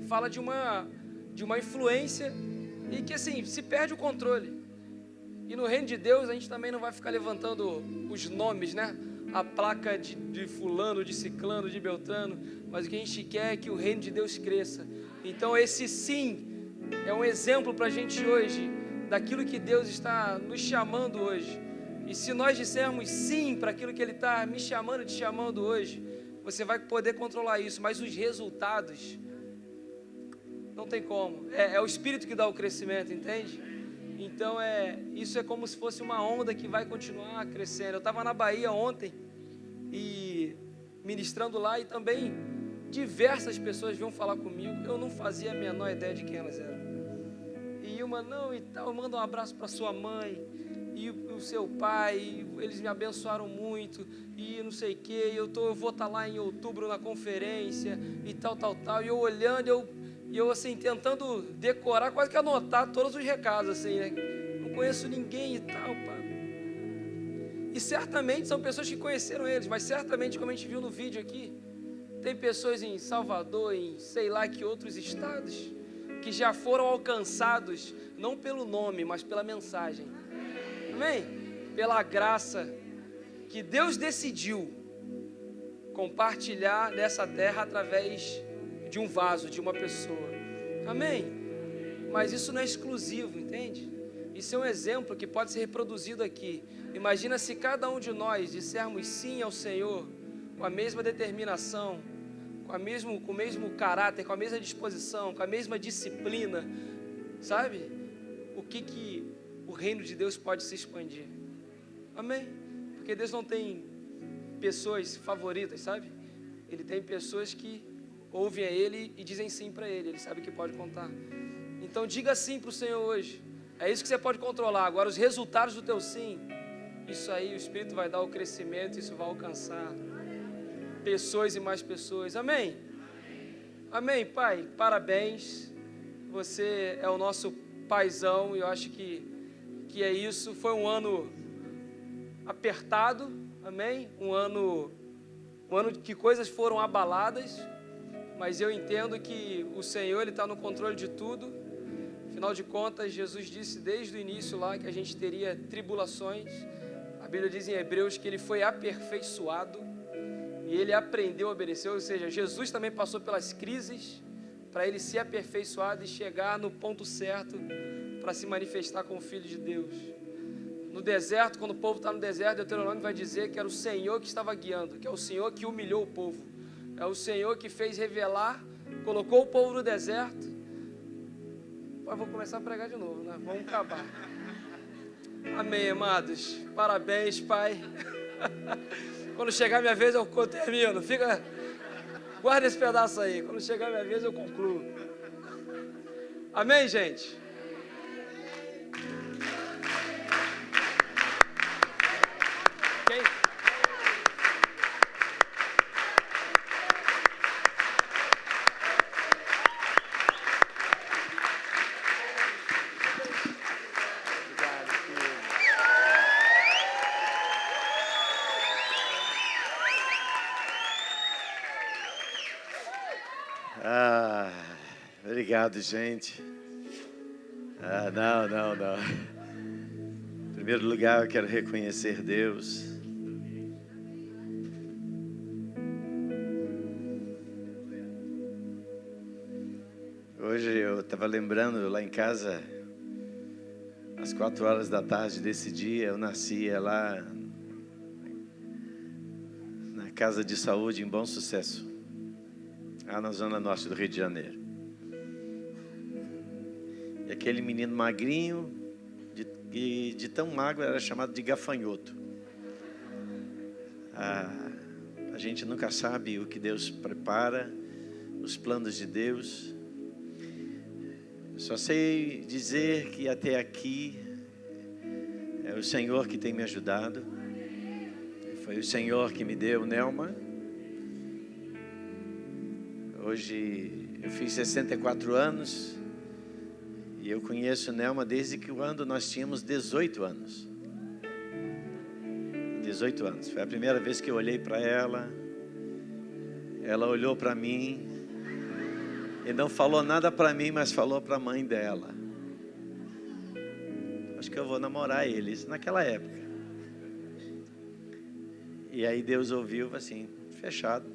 fala de uma influência e que assim, se perde o controle. E no reino de Deus a gente também não vai ficar levantando os nomes, né? A placa de fulano, de ciclano, de beltrano, mas o que a gente quer é que o reino de Deus cresça. Então esse sim é um exemplo para a gente hoje, daquilo que Deus está nos chamando hoje. E se nós dissermos sim para aquilo que Ele está me chamando, te chamando hoje, você vai poder controlar isso, mas os resultados, não tem como. É o Espírito que dá o crescimento, entende? Então isso é como se fosse uma onda que vai continuar crescendo. Eu estava na Bahia ontem, e ministrando lá, e também diversas pessoas vinham falar comigo, eu não fazia a menor ideia de quem elas eram. E uma, não, e tal, manda um abraço para sua mãe, e o seu pai, eles me abençoaram muito, e não sei o que, eu vou estar lá em outubro na conferência, e tal, e eu olhando, eu assim, tentando decorar, quase que anotar todos os recados, assim, né? Não conheço ninguém e tal, pá. E certamente são pessoas que conheceram eles, mas certamente, como a gente viu no vídeo aqui, tem pessoas em Salvador, em sei lá que outros estados, que já foram alcançados, não pelo nome, mas pela mensagem. Amém? Pela graça que Deus decidiu compartilhar nessa terra através de um vaso, de uma pessoa. Amém? Mas isso não é exclusivo, entende? Isso é um exemplo que pode ser reproduzido aqui. Imagina se cada um de nós dissermos sim ao Senhor com a mesma determinação, com o mesmo caráter, com a mesma disposição, com a mesma disciplina, sabe? O que o reino de Deus pode se expandir. Amém? Porque Deus não tem pessoas favoritas, sabe? Ele tem pessoas que ouvem a Ele e dizem sim para Ele. Ele sabe que pode contar. Então diga sim para o Senhor hoje. É isso que você pode controlar. Agora os resultados do teu sim, isso aí o Espírito vai dar o crescimento, isso vai alcançar pessoas e mais pessoas. Amém? Amém, Pai? Parabéns. Você é o nosso paizão e eu acho que é isso. Foi um ano apertado, amém? Um ano que coisas foram abaladas, mas eu entendo que o Senhor, Ele está no controle de tudo. Afinal de contas, Jesus disse desde o início lá que a gente teria tribulações. A Bíblia diz em Hebreus que Ele foi aperfeiçoado, e e ele aprendeu a obedecer, ou seja, Jesus também passou pelas crises para ele ser aperfeiçoado e chegar no ponto certo para se manifestar como Filho de Deus. No deserto, quando o povo está no deserto, Deuteronômio vai dizer que era o Senhor que estava guiando, que é o Senhor que humilhou o povo, é o Senhor que fez revelar, colocou o povo no deserto. Mas vou começar a pregar de novo, né? Vamos acabar. Amém, amados. Parabéns, Pai. Quando chegar a minha vez, eu termino. Guarda esse pedaço aí. Quando chegar a minha vez, eu concluo. Amém, gente? Quem? Obrigado, gente. Não. Em primeiro lugar, eu quero reconhecer Deus. Hoje eu estava lembrando lá em casa, às 4 horas da tarde desse dia, eu nascia lá na Casa de Saúde em Bom Sucesso, lá na zona norte do Rio de Janeiro. E aquele menino magrinho, de tão magro, era chamado de gafanhoto. A gente nunca sabe o que Deus prepara, os planos de Deus. Eu só sei dizer que até aqui é o Senhor que tem me ajudado. Foi o Senhor que me deu Nelma. Hoje eu fiz 64 anos. E eu conheço Nelma desde que quando nós tínhamos 18 anos. 18 anos. Foi a primeira vez que eu olhei para ela. Ela olhou para mim. E não falou nada para mim, mas falou para a mãe dela. Acho que eu vou namorar eles naquela época. E aí Deus ouviu assim, fechado.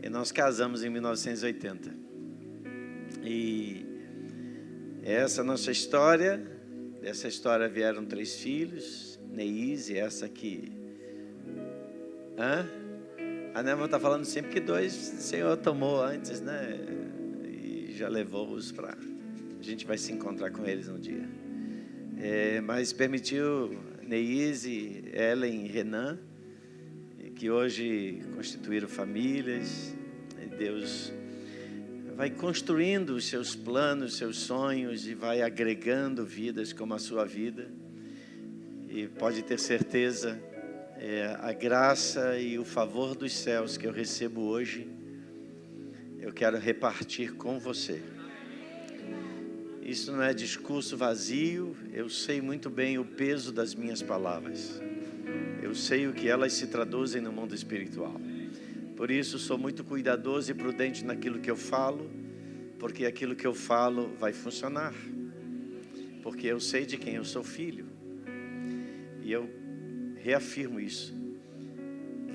E nós casamos em 1980. E essa é a nossa história. Dessa história vieram 3 filhos. Neise, essa aqui. A Nelma está falando sempre que 2 o Senhor tomou antes, né? E já levou-os para... A gente vai se encontrar com eles um dia. Mas permitiu Neise, Ellen e Renan, que hoje constituíram famílias. E Deus vai construindo os seus planos, seus sonhos e vai agregando vidas como a sua vida. E pode ter certeza, a graça e o favor dos céus que eu recebo hoje, eu quero repartir com você. Isso não é discurso vazio, eu sei muito bem o peso das minhas palavras. Eu sei o que elas se traduzem no mundo espiritual. Por isso, sou muito cuidadoso e prudente naquilo que eu falo, porque aquilo que eu falo vai funcionar. Porque eu sei de quem eu sou filho. E eu reafirmo isso.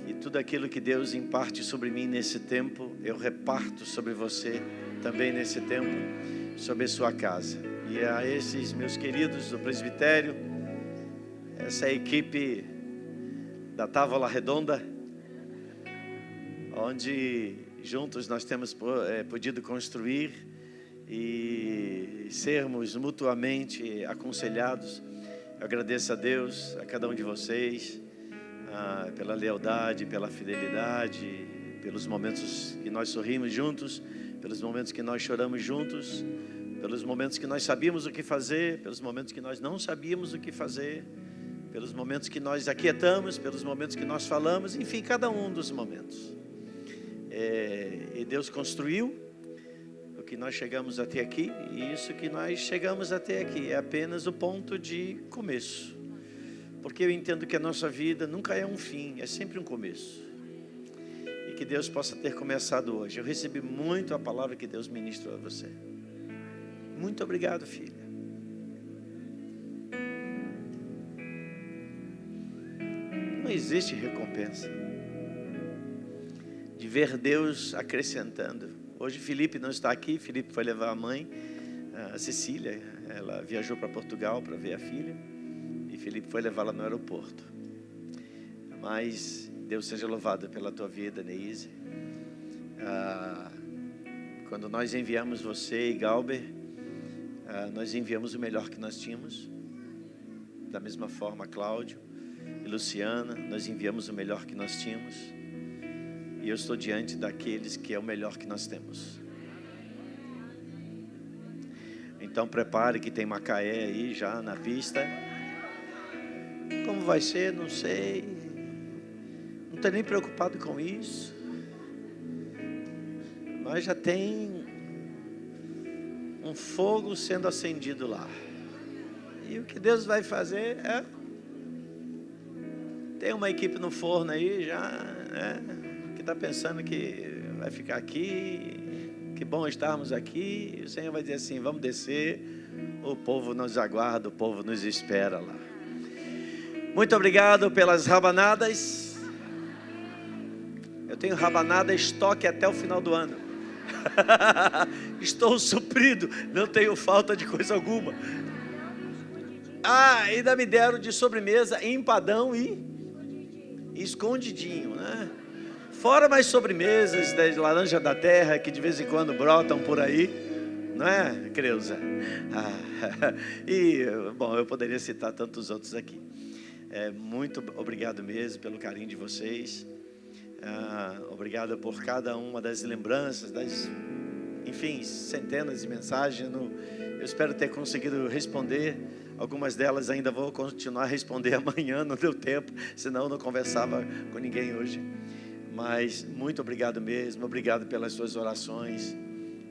E tudo aquilo que Deus imparte sobre mim nesse tempo, eu reparto sobre você também nesse tempo, sobre a sua casa. E a esses meus queridos do presbitério, essa é a equipe da Távola Redonda, onde juntos nós temos podido construir e sermos mutuamente aconselhados. Eu agradeço a Deus, a cada um de vocês, pela lealdade, pela fidelidade, pelos momentos que nós sorrimos juntos, pelos momentos que nós choramos juntos, pelos momentos que nós sabíamos o que fazer, pelos momentos que nós não sabíamos o que fazer, pelos momentos que nós aquietamos, pelos momentos que nós falamos, enfim, cada um dos momentos. E Deus construiu o que nós chegamos até aqui, e isso que nós chegamos até aqui é apenas o ponto de começo, porque eu entendo que a nossa vida nunca é um fim, é sempre um começo, e que Deus possa ter começado hoje. Eu recebi muito a palavra que Deus ministrou a você. Muito obrigado, filha. Não existe recompensa. De ver Deus acrescentando. Hoje Felipe não está aqui, Felipe foi levar a mãe, a Cecília, ela viajou para Portugal para ver a filha, e Felipe foi levá-la no aeroporto. Mas Deus seja louvado pela tua vida, Neise. Quando nós enviamos você e Galber, nós enviamos o melhor que nós tínhamos. Da mesma forma, Cláudio e Luciana, nós enviamos o melhor que nós tínhamos. E eu estou diante daqueles que é o melhor que nós temos. Então prepare que tem Macaé aí já na pista. Como vai ser? Não sei. Não estou nem preocupado com isso. Mas já tem um fogo sendo acendido lá. E o que Deus vai fazer é... Tem uma equipe no forno aí já, que está pensando que vai ficar aqui, que bom estarmos aqui. E o Senhor vai dizer assim, vamos descer, o povo nos aguarda, o povo nos espera lá. Muito obrigado pelas rabanadas. Eu tenho rabanada estoque até o final do ano. Estou suprido, não tenho falta de coisa alguma. Ainda me deram de sobremesa empadão e escondidinho, né? Fora mais sobremesas da laranja da terra que de vez em quando brotam por aí, não é, Creuza? E, bom, eu poderia citar tantos outros aqui. Muito obrigado mesmo pelo carinho de vocês. Obrigado por cada uma das lembranças, enfim, centenas de mensagens. Eu espero ter conseguido responder. Algumas delas ainda vou continuar a responder amanhã, não deu tempo, senão eu não conversava com ninguém hoje. Mas muito obrigado mesmo, obrigado pelas suas orações,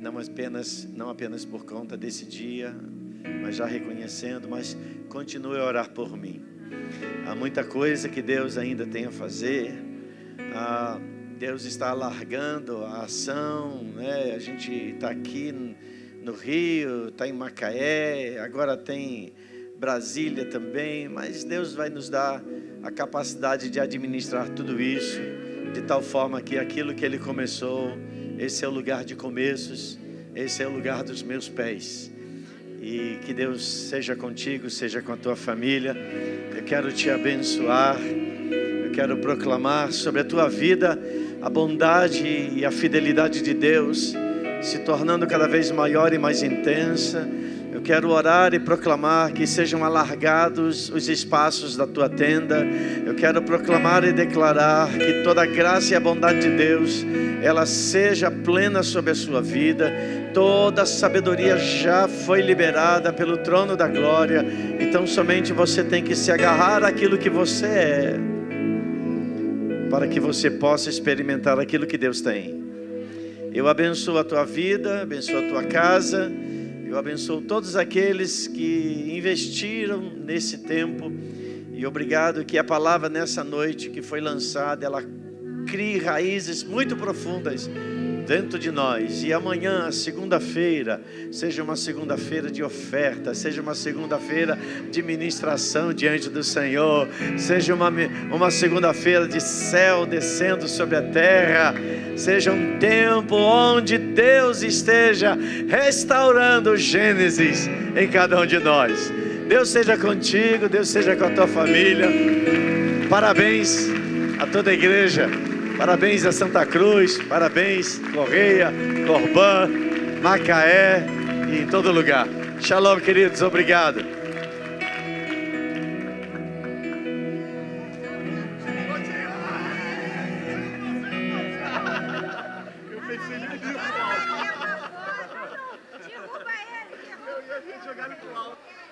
não apenas por conta desse dia, mas já reconhecendo, mas continue a orar por mim. Há muita coisa que Deus ainda tem a fazer. Deus está alargando a ação, né? A gente está aqui no Rio, está em Macaé, agora tem Brasília também, mas Deus vai nos dar a capacidade de administrar tudo isso, de tal forma que aquilo que Ele começou, esse é o lugar de começos, esse é o lugar dos meus pés. E que Deus seja contigo, seja com a tua família. Eu quero te abençoar, eu quero proclamar sobre a tua vida a bondade e a fidelidade de Deus, se tornando cada vez maior e mais intensa. Eu quero orar e proclamar que sejam alargados os espaços da tua tenda. Eu quero proclamar e declarar que toda a graça e a bondade de Deus, ela seja plena sobre a sua vida. Toda a sabedoria já foi liberada pelo trono da glória. Então somente você tem que se agarrar àquilo que você é, para que você possa experimentar aquilo que Deus tem. Eu abençoo a tua vida, abençoo a tua casa. Eu abençoo todos aqueles que investiram nesse tempo. E obrigado que a palavra nessa noite que foi lançada, ela crie raízes muito profundas dentro de nós. E amanhã, segunda-feira, seja uma segunda-feira de oferta, seja uma segunda-feira de ministração diante do Senhor, seja uma segunda-feira de céu descendo sobre a terra, seja um tempo onde Deus esteja restaurando o Gênesis em cada um de nós. Deus seja contigo, Deus seja com a tua família. Parabéns a toda a igreja. Parabéns a Santa Cruz, parabéns Correia, Corbã, Macaé e em todo lugar. Shalom, queridos, obrigado. Derruba ele, derruba ele.